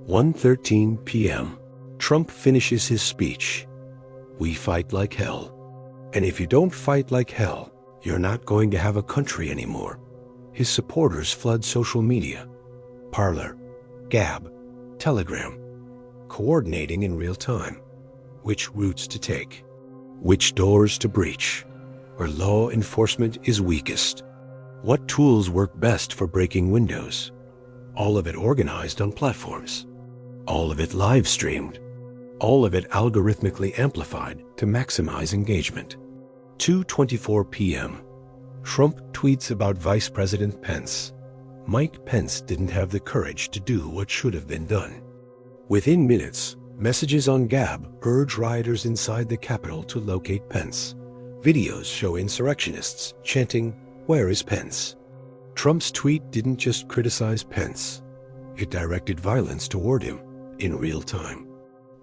Speaker 1: 1:13 p.m. Trump finishes his speech. We fight like hell. And if you don't fight like hell, you're not going to have a country anymore. His supporters flood social media, Parler, Gab, Telegram, coordinating in real time. which routes to take, which doors to breach, where law enforcement is weakest, what tools work best for breaking windows. All of it organized on platforms, all of it live-streamed, all of it algorithmically amplified to maximize engagement. 2:24 p.m. Trump tweets about Vice President Pence. Mike Pence didn't have the courage to do what should have been done. Within minutes, messages on Gab urge rioters inside the Capitol to locate Pence. Videos show insurrectionists chanting, "Where is Pence?" Trump's tweet didn't just criticize Pence. It directed violence toward him in real time.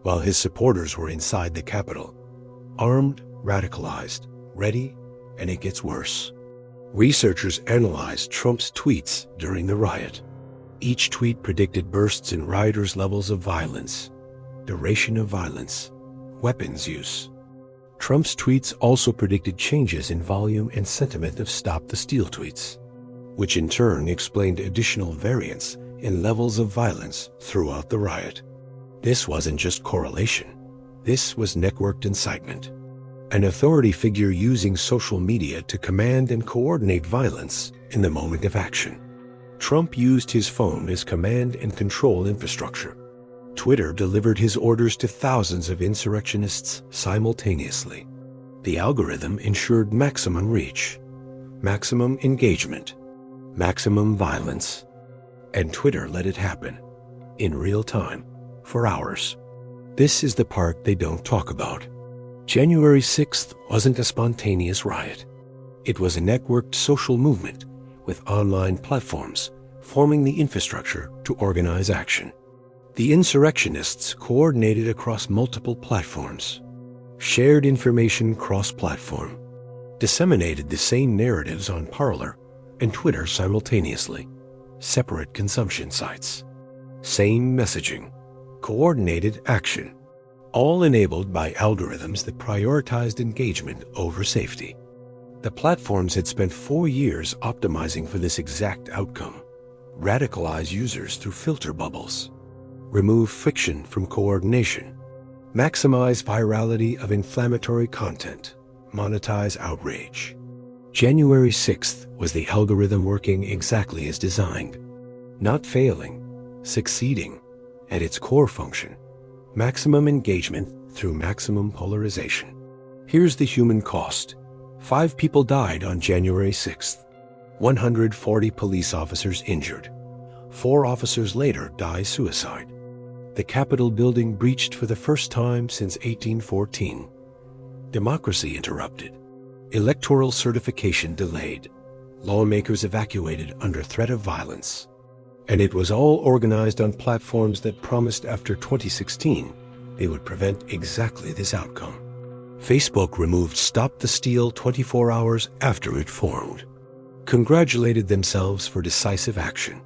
Speaker 1: While his supporters were inside the Capitol, armed, radicalized, ready, and it gets worse. Researchers analyzed Trump's tweets during the riot. Each tweet predicted bursts in rioters' levels of violence, duration of violence, weapons use. Trump's tweets also predicted changes in volume and sentiment of Stop the Steal tweets, which in turn explained additional variance in levels of violence throughout the riot. This wasn't just correlation. This was networked incitement. An authority figure using social media to command and coordinate violence in the moment of action. Trump used his phone as command and control infrastructure. Twitter delivered his orders to thousands of insurrectionists simultaneously. The algorithm ensured maximum reach, maximum engagement, maximum violence. And Twitter let it happen, in real time, for hours. This is the part they don't talk about. January 6th wasn't a spontaneous riot. It was a networked social movement with online platforms forming the infrastructure to organize action. The insurrectionists coordinated across multiple platforms, shared information cross-platform, disseminated the same narratives on Parler and Twitter simultaneously, separate consumption sites, same messaging, coordinated action, all enabled by algorithms that prioritized engagement over safety. The platforms had spent 4 years optimizing for this exact outcome. Radicalize users through filter bubbles, remove friction from coordination, maximize virality of inflammatory content, monetize outrage. January 6th was the algorithm working exactly as designed, not failing, succeeding at its core function. Maximum engagement through maximum polarization. Here's the human cost. 5 people died on January 6th. 140 police officers injured. 4 officers later die suicide. The Capitol building breached for the first time since 1814. Democracy interrupted. Electoral certification delayed. Lawmakers evacuated under threat of violence. And it was all organized on platforms that promised after 2016 they would prevent exactly this outcome. Facebook removed Stop the Steal 24 hours after it formed, congratulated themselves for decisive action,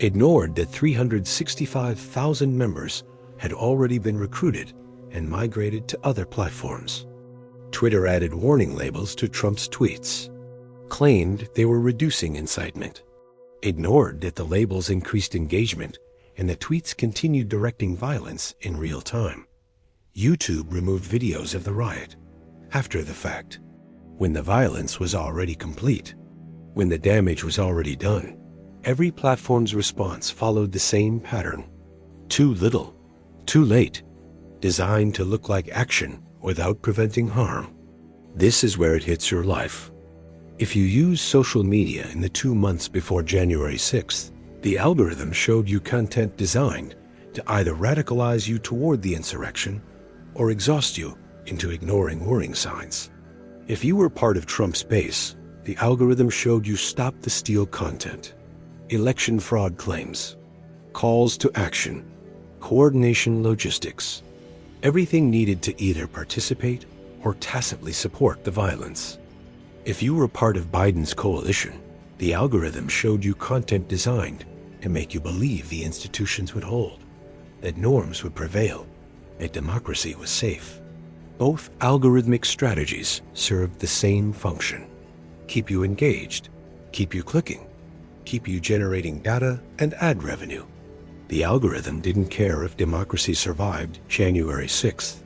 Speaker 1: ignored that 365,000 members had already been recruited and migrated to other platforms. Twitter added warning labels to Trump's tweets, claimed they were reducing incitement, ignored that the labels increased engagement and the tweets continued directing violence in real time. YouTube removed videos of the riot after the fact, when the violence was already complete, when the damage was already done. Every platform's response followed the same pattern. Too little, too late, designed to look like action without preventing harm. This is where it hits your life. If you use social media in the 2 months before January 6th, the algorithm showed you content designed to either radicalize you toward the insurrection or exhaust you into ignoring warning signs. If you were part of Trump's base, the algorithm showed you Stop the Steal content, election fraud claims, calls to action, coordination logistics, everything needed to either participate or tacitly support the violence. If you were part of Biden's coalition, the algorithm showed you content designed to make you believe the institutions would hold, that norms would prevail, that democracy was safe. Both algorithmic strategies served the same function: keep you engaged, keep you clicking, keep you generating data and ad revenue. The algorithm didn't care if democracy survived January 6th.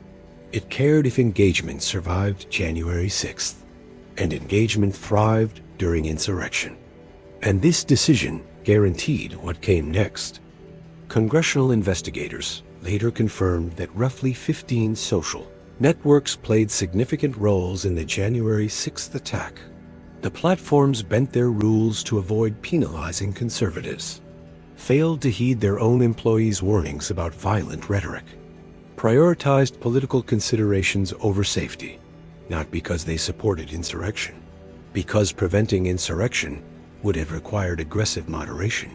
Speaker 1: It cared if engagement survived January 6th, and engagement thrived during insurrection. And this decision guaranteed what came next. Congressional investigators later confirmed that roughly 15 social networks played significant roles in the January 6th attack. The platforms bent their rules to avoid penalizing conservatives, failed to heed their own employees' warnings about violent rhetoric, prioritized political considerations over safety, not because they supported insurrection, because preventing insurrection would have required aggressive moderation,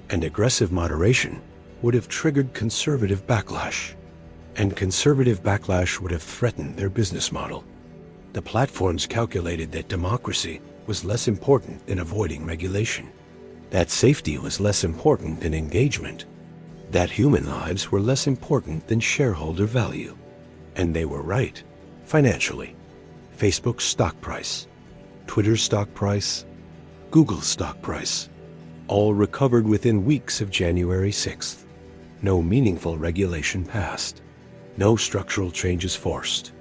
Speaker 1: and aggressive moderation would have triggered conservative backlash, and conservative backlash would have threatened their business model. The platforms calculated that democracy was less important than avoiding regulation, that safety was less important than engagement, that human lives were less important than shareholder value. And they were right, financially. Facebook's stock price, Twitter's stock price, Google's stock price, all recovered within weeks of January 6th. No meaningful regulation passed, no structural changes forced,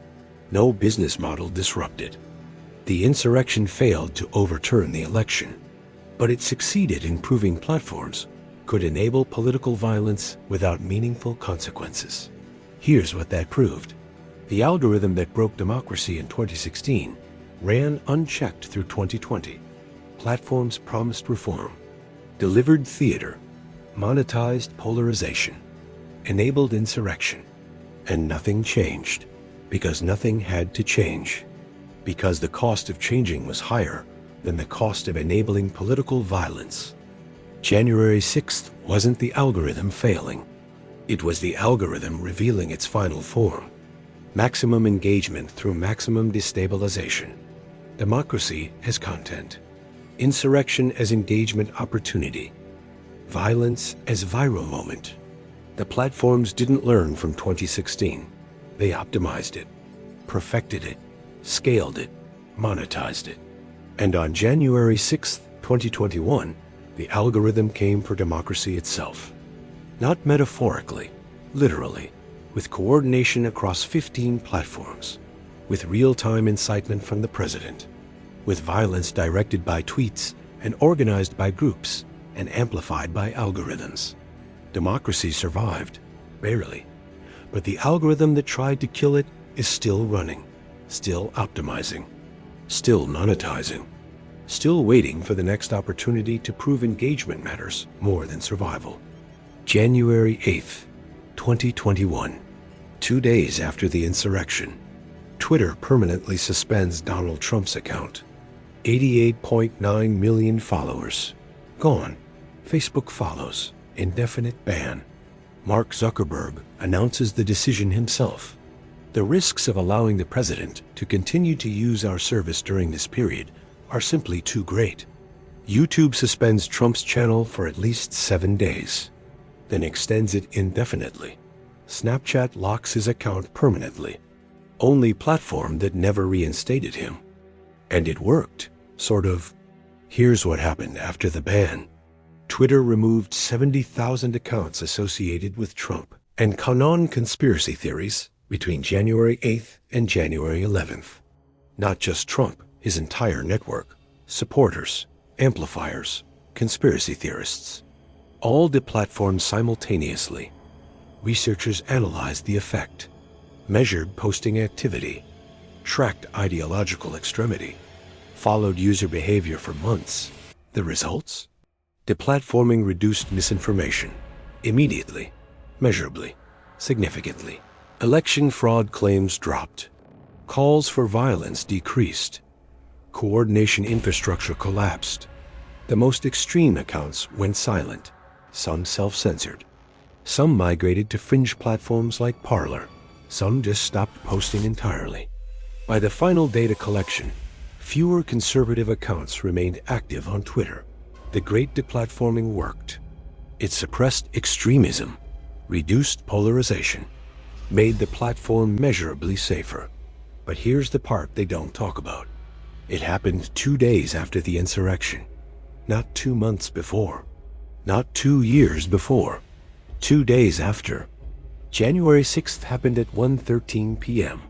Speaker 1: no business model disrupted. The insurrection failed to overturn the election, but it succeeded in proving platforms could enable political violence without meaningful consequences. Here's what that proved. The algorithm that broke democracy in 2016 ran unchecked through 2020. Platforms promised reform, delivered theater, monetized polarization, enabled insurrection, and nothing changed, because nothing had to change, because the cost of changing was higher than the cost of enabling political violence. January 6th wasn't the algorithm failing. It was the algorithm revealing its final form. Maximum engagement through maximum destabilization. Democracy as content. Insurrection as engagement opportunity. Violence as viral moment. The platforms didn't learn from 2016. They optimized it, perfected it, scaled it, monetized it. And on January 6th, 2021, the algorithm came for democracy itself. Not metaphorically, literally, with coordination across 15 platforms, with real-time incitement from the president, with violence directed by tweets and organized by groups and amplified by algorithms. Democracy survived, barely, but the algorithm that tried to kill it is still running, still optimizing, still monetizing, still waiting for the next opportunity to prove engagement matters more than survival. January 8th, 2021. 2 days after the insurrection, Twitter permanently suspends Donald Trump's account. 88.9 million followers. Gone. Facebook follows. Indefinite ban. Mark Zuckerberg announces the decision himself. The risks of allowing the president to continue to use our service during this period are simply too great. YouTube suspends Trump's channel for at least 7 days, then extends it indefinitely. Snapchat locks his account permanently, only platform that never reinstated him. And it worked, sort of. Here's what happened after the ban. Twitter removed 70,000 accounts associated with Trump and QAnon conspiracy theories between January 8th and January 11th. Not just Trump, his entire network, supporters, amplifiers, conspiracy theorists. All deplatformed simultaneously. Researchers analyzed the effect, measured posting activity, tracked ideological extremity, followed user behavior for months. The results? Deplatforming reduced misinformation, immediately, measurably, significantly. Election fraud claims dropped. Calls for violence decreased. Coordination infrastructure collapsed. The most extreme accounts went silent, some self-censored. Some migrated to fringe platforms like Parler. Some just stopped posting entirely. By the final data collection, fewer conservative accounts remained active on Twitter. The great deplatforming worked. It suppressed extremism, reduced polarization, made the platform measurably safer. But here's the part they don't talk about. It happened 2 days after the insurrection, not 2 months before, not 2 years before, 2 days after. January 6th happened at 1:13 p.m.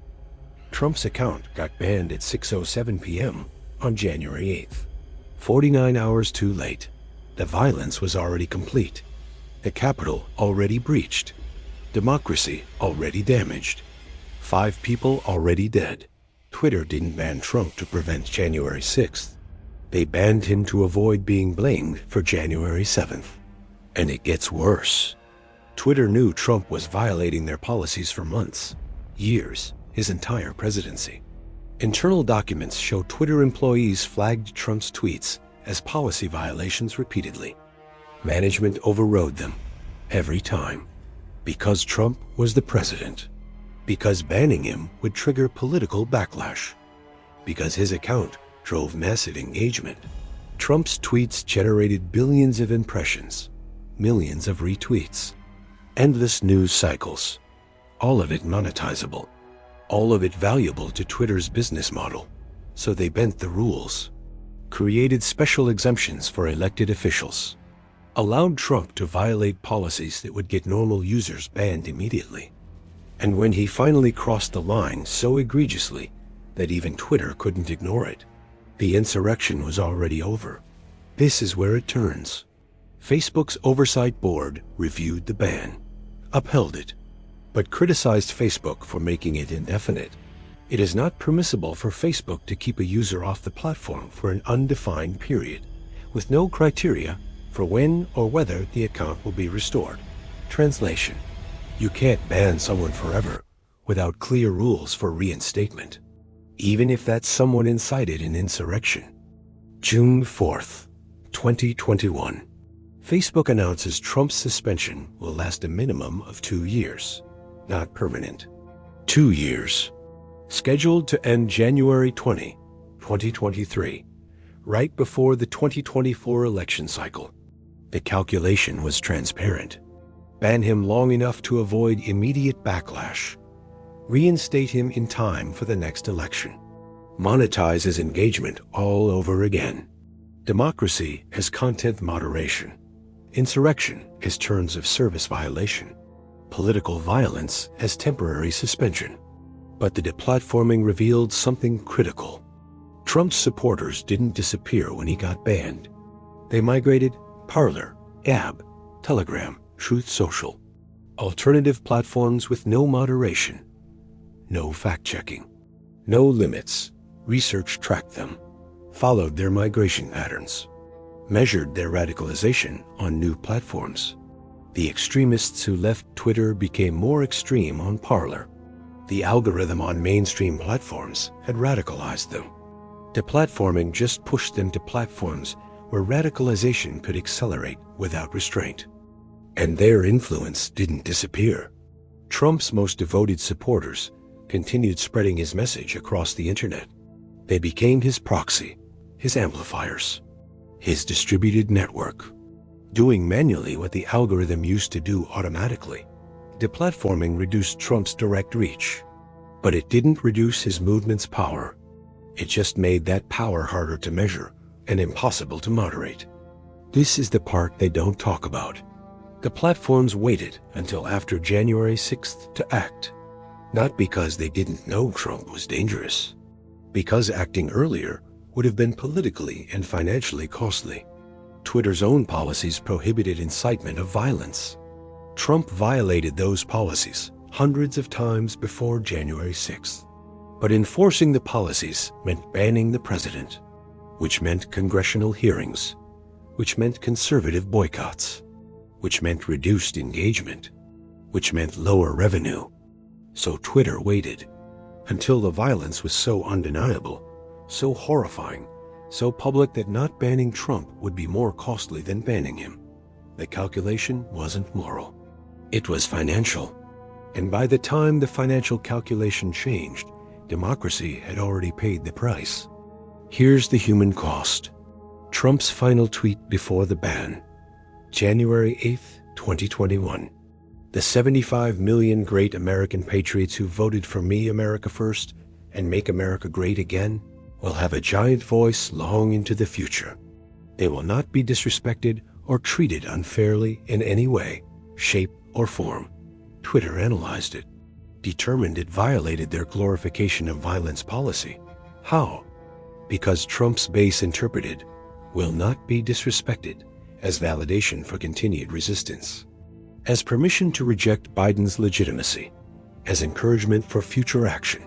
Speaker 1: Trump's account got banned at 6:07 p.m. on January 8th. 49 hours too late. The violence was already complete. The Capitol already breached. Democracy already damaged. 5 people already dead. Twitter didn't ban Trump to prevent January 6th. They banned him to avoid being blamed for January 7th. And it gets worse. Twitter knew Trump was violating their policies for months, years, his entire presidency. Internal documents show Twitter employees flagged Trump's tweets as policy violations repeatedly. Management overrode them every time. Because Trump was the president. Because banning him would trigger political backlash. Because his account drove massive engagement. Trump's tweets generated billions of impressions, millions of retweets, endless news cycles, all of it monetizable, all of it valuable to Twitter's business model. So they bent the rules, created special exemptions for elected officials, allowed Trump to violate policies that would get normal users banned immediately. And when he finally crossed the line so egregiously that even Twitter couldn't ignore it, the insurrection was already over. This is where it turns. Facebook's oversight board reviewed the ban, upheld it, but criticized Facebook for making it indefinite. It is not permissible for Facebook to keep a user off the platform for an undefined period, with no criteria for when or whether the account will be restored. Translation: you can't ban someone forever without clear rules for reinstatement, even if that someone incited an insurrection. June 4th, 2021. Facebook announces Trump's suspension will last a minimum of 2 years, not permanent. 2 years. Scheduled to end January 20, 2023, right before the 2024 election cycle. The calculation was transparent. Ban him long enough to avoid immediate backlash. Reinstate him in time for the next election. Monetize his engagement all over again. Democracy as content moderation. Insurrection as terms of service violation. Political violence as temporary suspension. But the deplatforming revealed something critical. Trump's supporters didn't disappear when he got banned. They migrated Parler, Gab, Telegram, Truth Social. Alternative platforms with no moderation. No fact-checking. No limits. Research tracked them. Followed their migration patterns. Measured their radicalization on new platforms. The extremists who left Twitter became more extreme on Parler. The algorithm on mainstream platforms had radicalized them. Deplatforming just pushed them to platforms where radicalization could accelerate without restraint. And their influence didn't disappear. Trump's most devoted supporters continued spreading his message across the internet. They became his proxy, his amplifiers, his distributed network, doing manually what the algorithm used to do automatically. Deplatforming reduced Trump's direct reach, but it didn't reduce his movement's power. It just made that power harder to measure and impossible to moderate. This is the part they don't talk about. The platforms waited until after January 6th to act, not because they didn't know Trump was dangerous, because acting earlier would have been politically and financially costly. Twitter's own policies prohibited incitement of violence. Trump violated those policies hundreds of times before January 6th. But enforcing the policies meant banning the president, which meant congressional hearings, which meant conservative boycotts, which meant reduced engagement, which meant lower revenue. So Twitter waited until the violence was so undeniable, so horrifying, so public that not banning Trump would be more costly than banning him. The calculation wasn't moral. It was financial. And by the time the financial calculation changed, democracy had already paid the price. Here's the human cost. Trump's final tweet before the ban. January 8th, 2021. The 75 million great American patriots who voted for Me, America First, and Make America Great Again will have a giant voice long into the future. They will not be disrespected or treated unfairly in any way, shape, or form. Twitter analyzed it, determined it violated their glorification of violence policy. How? Because Trump's base interpreted "will not be disrespected" as validation for continued resistance, as permission to reject Biden's legitimacy, as encouragement for future action.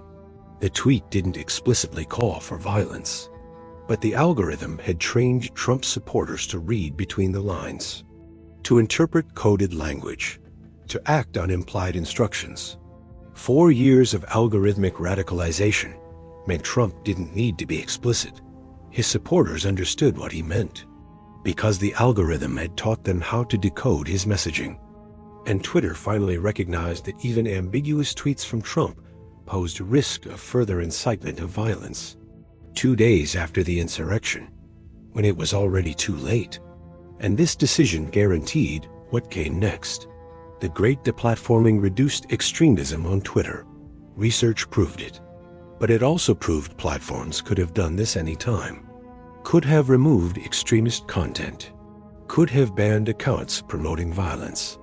Speaker 1: The tweet didn't explicitly call for violence, but the algorithm had trained Trump supporters to read between the lines, to interpret coded language, to act on implied instructions. 4 years of algorithmic radicalization meant Trump didn't need to be explicit. His supporters understood what he meant, because the algorithm had taught them how to decode his messaging. And Twitter finally recognized that even ambiguous tweets from Trump posed a risk of further incitement of violence. 2 days after the insurrection, when it was already too late. And this decision guaranteed what came next. The great deplatforming reduced extremism on Twitter. Research proved it. But it also proved platforms could have done this any time. Could have removed extremist content. Could have banned accounts promoting violence.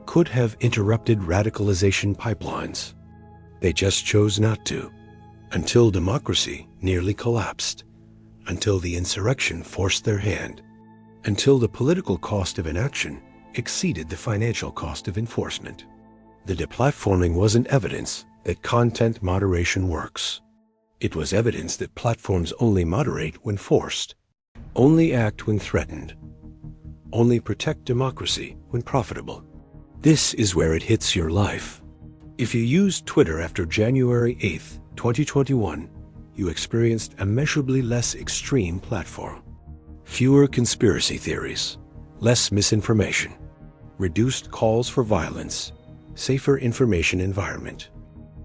Speaker 1: Could have interrupted radicalization pipelines. They just chose not to. Until democracy nearly collapsed. Until the insurrection forced their hand. Until the political cost of inaction exceeded the financial cost of enforcement. The deplatforming wasn't evidence that content moderation works. It was evidence that platforms only moderate when forced, only act when threatened, only protect democracy when profitable. This is where it hits your life. If you used Twitter after January 8th, 2021, you experienced a measurably less extreme platform. Fewer conspiracy theories, less misinformation, reduced calls for violence, safer information environment.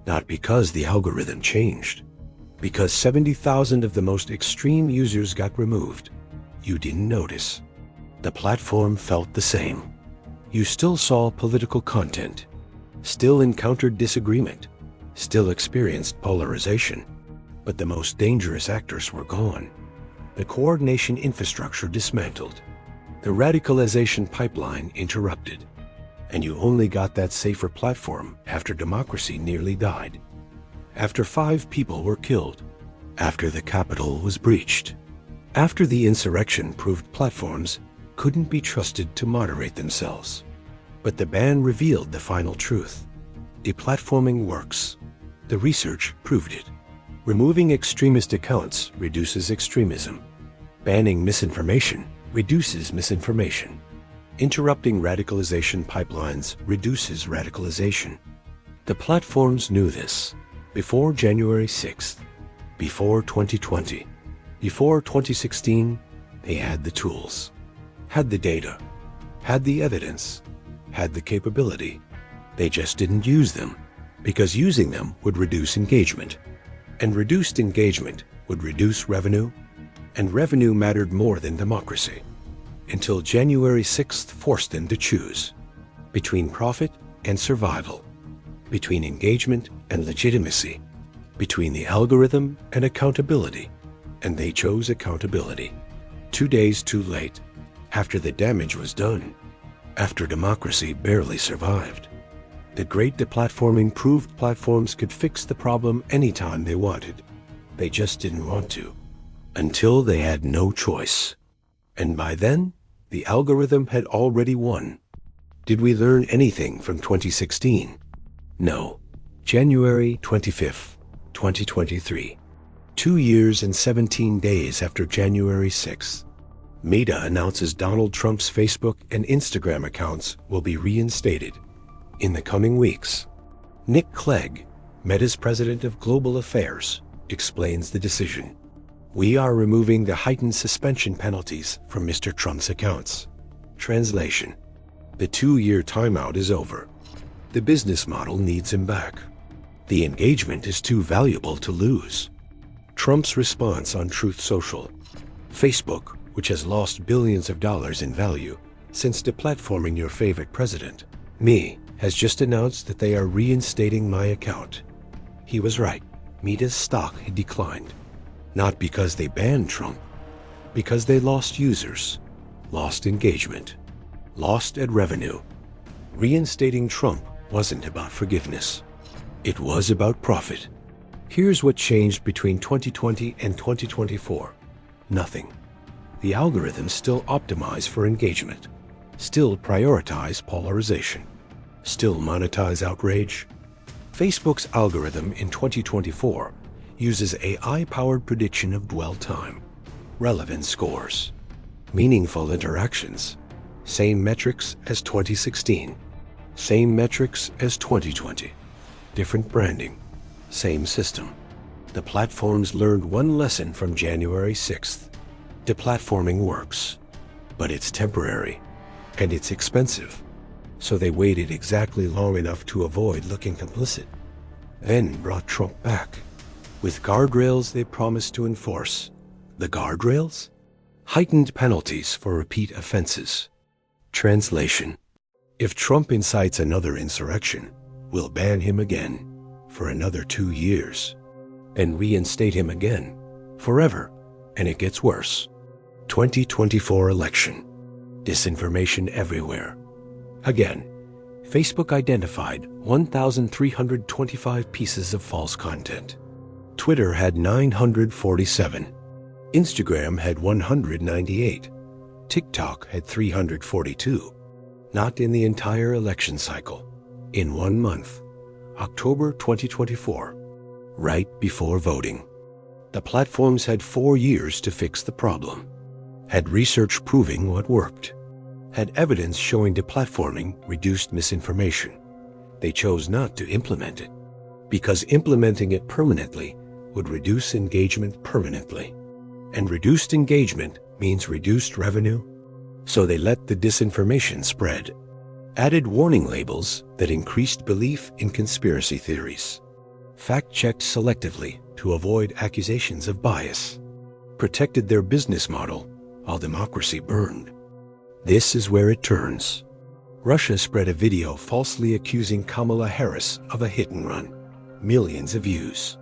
Speaker 1: Not because the algorithm changed, because 70,000 of the most extreme users got removed. You didn't notice. The platform felt the same. You still saw political content, still encountered disagreement, still experienced polarization, but the most dangerous actors were gone. The coordination infrastructure dismantled, the radicalization pipeline interrupted, and you only got that safer platform after democracy nearly died, after 5 people were killed, after the Capitol was breached, after the insurrection proved platforms couldn't be trusted to moderate themselves. But the ban revealed the final truth. Deplatforming works. The research proved it. Removing extremist accounts reduces extremism. Banning misinformation reduces misinformation. Interrupting radicalization pipelines reduces radicalization. The platforms knew this before January 6th, before 2020, before 2016. They had the tools, had the data, had the evidence, had the capability. They just didn't use them, because using them would reduce engagement, and reduced engagement would reduce revenue, and revenue mattered more than democracy. Until January 6th forced them to choose between profit and survival, between engagement and legitimacy, between the algorithm and accountability, and they chose accountability. 2 days too late, after the damage was done, after democracy barely survived. The great deplatforming proved platforms could fix the problem anytime they wanted. They just didn't want to, until they had no choice. And by then, the algorithm had already won. Did we learn anything from 2016? No. January 25th, 2023. 2 years and 17 days after January 6th. Meta announces Donald Trump's Facebook and Instagram accounts will be reinstated in the coming weeks. Nick Clegg, Meta's president of global affairs, explains the decision. We are removing the heightened suspension penalties from Mr. Trump's accounts. Translation: the 2-year timeout is over. The business model needs him back. The engagement is too valuable to lose. Trump's response on Truth Social. Facebook, which has lost billions of dollars in value since deplatforming your favorite president, me, has just announced that they are reinstating my account. He was right. Meta's stock had declined. Not because they banned Trump, because they lost users, lost engagement, lost at revenue. Reinstating Trump wasn't about forgiveness. It was about profit. Here's what changed between 2020 and 2024. Nothing. The algorithms still optimize for engagement, still prioritize polarization, still monetize outrage. Facebook's algorithm in 2024 uses AI-powered prediction of dwell time, relevant scores, meaningful interactions, same metrics as 2016, same metrics as 2020, different branding, same system. The platforms learned one lesson from January 6th. Deplatforming works, but it's temporary, and it's expensive. So they waited exactly long enough to avoid looking complicit, then brought Trump back with guardrails they promised to enforce. The guardrails? Heightened penalties for repeat offenses. Translation: if Trump incites another insurrection, we'll ban him again for another 2 years and reinstate him again forever, and it gets worse. 2024 election. Disinformation everywhere. Again, Facebook identified 1,325 pieces of false content. Twitter had 947. Instagram had 198. TikTok had 342. Not in the entire election cycle. In 1 month, October 2024, right before voting. The platforms had 4 years to fix the problem. Had research proving what worked. Had evidence showing deplatforming reduced misinformation. They chose not to implement it, because implementing it permanently would reduce engagement permanently. And reduced engagement means reduced revenue. So they let the disinformation spread. Added warning labels that increased belief in conspiracy theories. Fact-checked selectively to avoid accusations of bias. Protected their business model while democracy burned. This is where it turns. Russia spread a video falsely accusing Kamala Harris of a hit-and-run. Millions of views.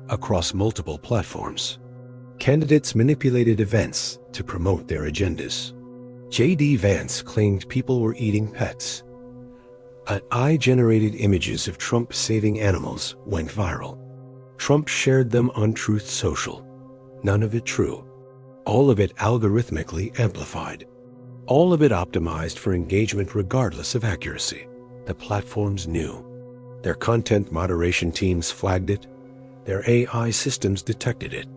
Speaker 1: Across multiple platforms. Candidates manipulated events to promote their agendas. J.D. Vance claimed people were eating pets. AI-generated images of Trump saving animals went viral. Trump shared them on Truth Social. None of it true. All of it algorithmically amplified. All of it optimized for engagement regardless of accuracy. The platforms knew. Their content moderation teams flagged it. Their AI systems detected it.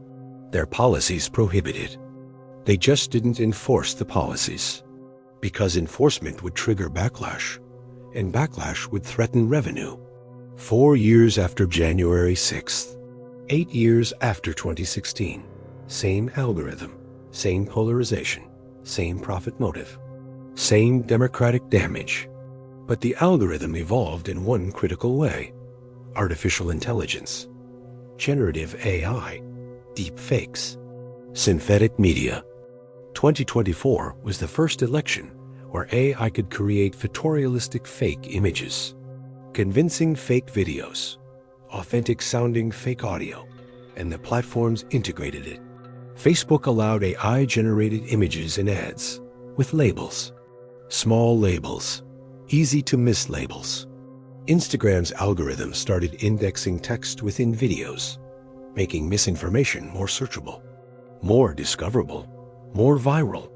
Speaker 1: Their policies prohibited. They just didn't enforce the policies. Because enforcement would trigger backlash, and backlash would threaten revenue. 4 years after January 6th. 8 years after 2016. Same algorithm, same polarization, same profit motive, same democratic damage. But the algorithm evolved in one critical way. Artificial intelligence, generative AI, deep fakes, synthetic media. 2024 was the first election where AI could create photorealistic fake images, convincing fake videos, authentic-sounding fake audio, and the platforms integrated it. Facebook allowed AI-generated images and ads with labels, small labels, easy-to-miss labels. Instagram's algorithm started indexing text within videos, making misinformation more searchable, more discoverable, more viral.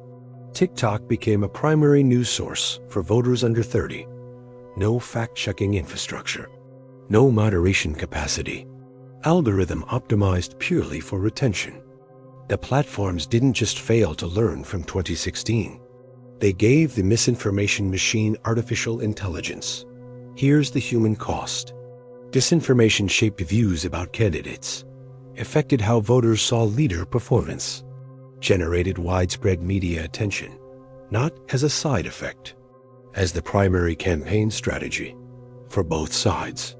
Speaker 1: TikTok became a primary news source for voters under 30. No fact-checking infrastructure, no moderation capacity. Algorithm optimized purely for retention. The platforms didn't just fail to learn from 2016. They gave the misinformation machine artificial intelligence. Here's the human cost. Disinformation shaped views about candidates, affected how voters saw leader performance, generated widespread media attention, not as a side effect, as the primary campaign strategy for both sides.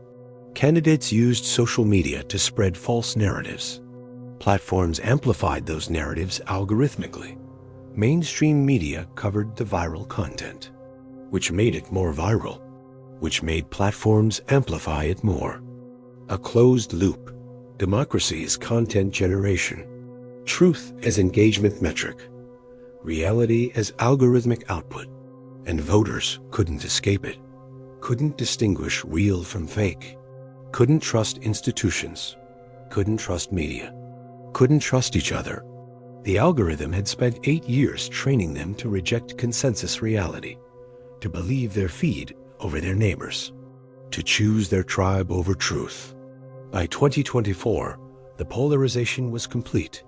Speaker 1: Candidates used social media to spread false narratives. Platforms amplified those narratives algorithmically. Mainstream media covered the viral content, which made it more viral, which made platforms amplify it more. A closed loop. Democracy is content generation. Truth as engagement metric. Reality as algorithmic output. And voters couldn't escape it. couldn't distinguish real from fake, couldn't trust institutions, couldn't trust media, couldn't trust each other. The algorithm had spent 8 years training them to reject consensus reality, to believe their feed over their neighbors, to choose their tribe over truth. By 2024, the polarization was complete,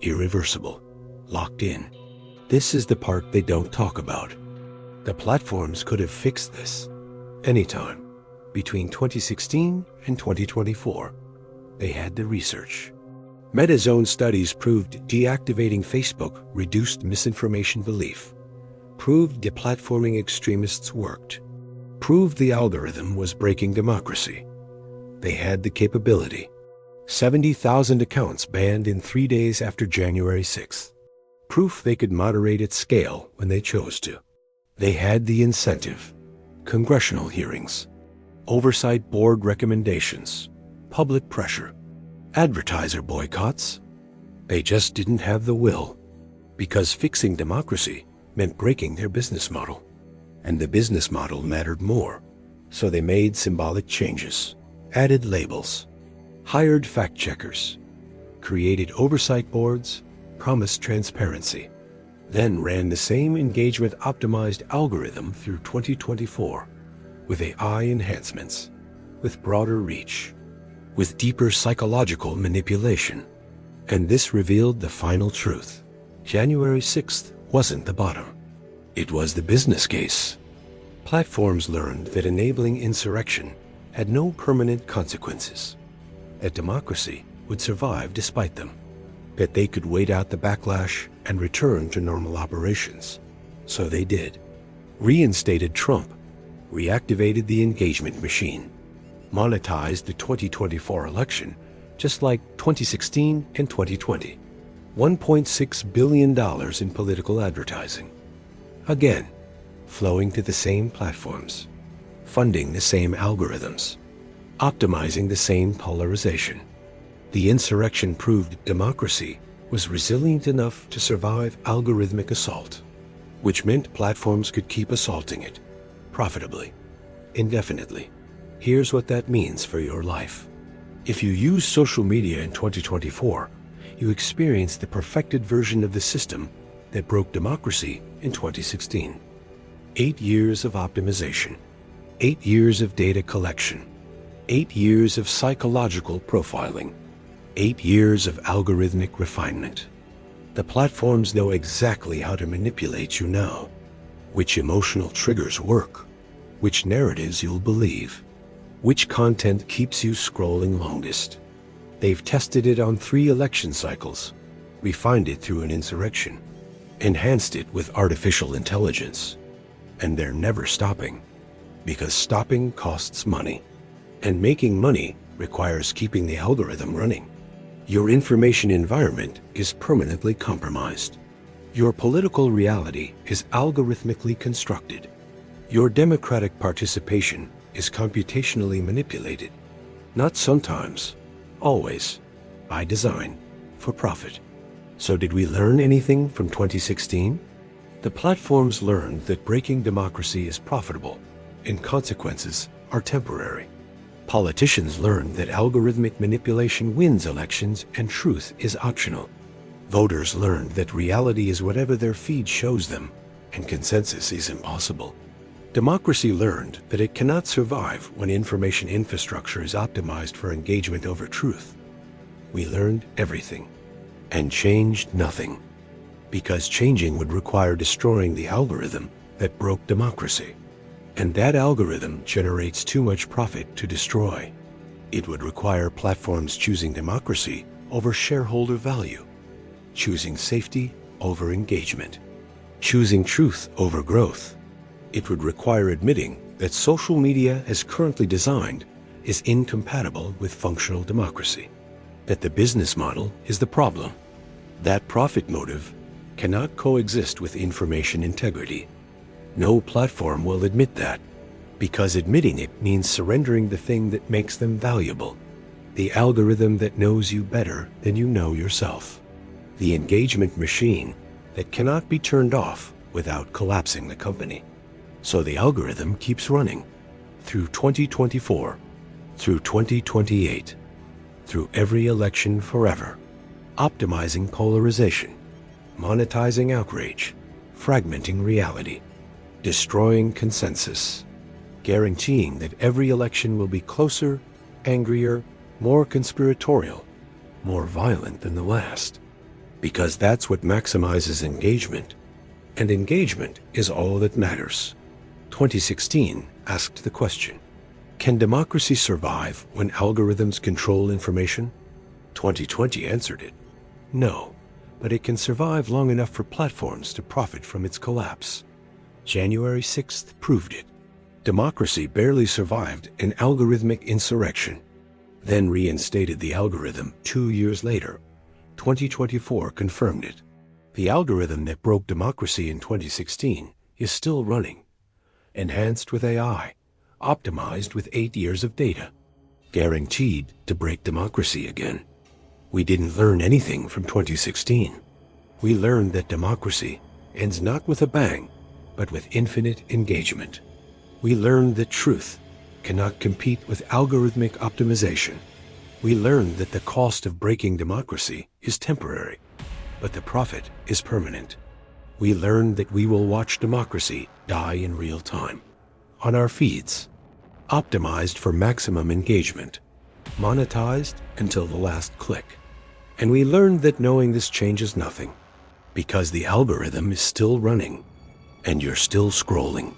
Speaker 1: irreversible, locked in. This is the part they don't talk about. The platforms could have fixed this anytime between 2016 and 2024. They had the research. Meta's own studies proved deactivating Facebook reduced misinformation belief, proved deplatforming extremists worked, proved the algorithm was breaking democracy. They had the capability. 70,000 accounts banned in 3 days after January 6th. Proof they could moderate at scale when they chose to. They had the incentive. Congressional hearings, oversight board recommendations, public pressure, advertiser boycotts. They just didn't have the will, because fixing democracy meant breaking their business model. And the business model mattered more. So they made symbolic changes, added labels, hired fact-checkers, created oversight boards, promised transparency, then ran the same engagement-optimized algorithm through 2024 with AI enhancements, with broader reach, with deeper psychological manipulation. And this revealed the final truth. January 6th wasn't the bottom. It was the business case. Platforms learned that enabling insurrection had no permanent consequences, that democracy would survive despite them, that they could wait out the backlash and return to normal operations. So they did. Reinstated Trump, reactivated the engagement machine, monetized the 2024 election just like 2016 and 2020. $1.6 billion in political advertising. Again, flowing to the same platforms, funding the same algorithms, optimizing the same polarization. The insurrection proved democracy was resilient enough to survive algorithmic assault, which meant platforms could keep assaulting it, profitably, indefinitely. Here's what that means for your life. If you use social media in 2024, you experience the perfected version of the system that broke democracy in 2016. 8 years of optimization, 8 years of data collection, 8 years of psychological profiling, 8 years of algorithmic refinement. The platforms know exactly how to manipulate you now, which emotional triggers work, which narratives you'll believe, which content keeps you scrolling longest. They've tested it on 3 election cycles, refined it through an insurrection, enhanced it with artificial intelligence, and they're never stopping, because stopping costs money, and making money requires keeping the algorithm running. Your information environment is permanently compromised. Your political reality is algorithmically constructed. Your democratic participation is computationally manipulated, not sometimes, always, by design, for profit. So did we learn anything from 2016? The platforms learned that breaking democracy is profitable, and consequences are temporary. Politicians learned that algorithmic manipulation wins elections and truth is optional. Voters learned that reality is whatever their feed shows them, and consensus is impossible. Democracy learned that it cannot survive when information infrastructure is optimized for engagement over truth. We learned everything and changed nothing, because changing would require destroying the algorithm that broke democracy. And that algorithm generates too much profit to destroy. It would require platforms choosing democracy over shareholder value, choosing safety over engagement, choosing truth over growth. It would require admitting that social media as currently designed is incompatible with functional democracy, that the business model is the problem. That profit motive cannot coexist with information integrity. No platform will admit that, because admitting it means surrendering the thing that makes them valuable, the algorithm that knows you better than you know yourself, the engagement machine that cannot be turned off without collapsing the company. So the algorithm keeps running, through 2024, through 2028, through every election forever, optimizing polarization, monetizing outrage, fragmenting reality, destroying consensus, guaranteeing that every election will be closer, angrier, more conspiratorial, more violent than the last. Because that's what maximizes engagement. And engagement is all that matters. 2016 asked the question, can democracy survive when algorithms control information? 2020 answered it, no, but it can survive long enough for platforms to profit from its collapse. January 6th proved it. Democracy barely survived an algorithmic insurrection, then reinstated the algorithm 2 years later. 2024 confirmed it. The algorithm that broke democracy in 2016 is still running, enhanced with AI, optimized with 8 years of data, guaranteed to break democracy again. We didn't learn anything from 2016. We learned that democracy ends not with a bang, but with infinite engagement. We learned that truth cannot compete with algorithmic optimization. We learned that the cost of breaking democracy is temporary, but the profit is permanent. We learned that we will watch democracy die in real time, on our feeds, optimized for maximum engagement, monetized until the last click. And we learned that knowing this changes nothing, because the algorithm is still running, and you're still scrolling.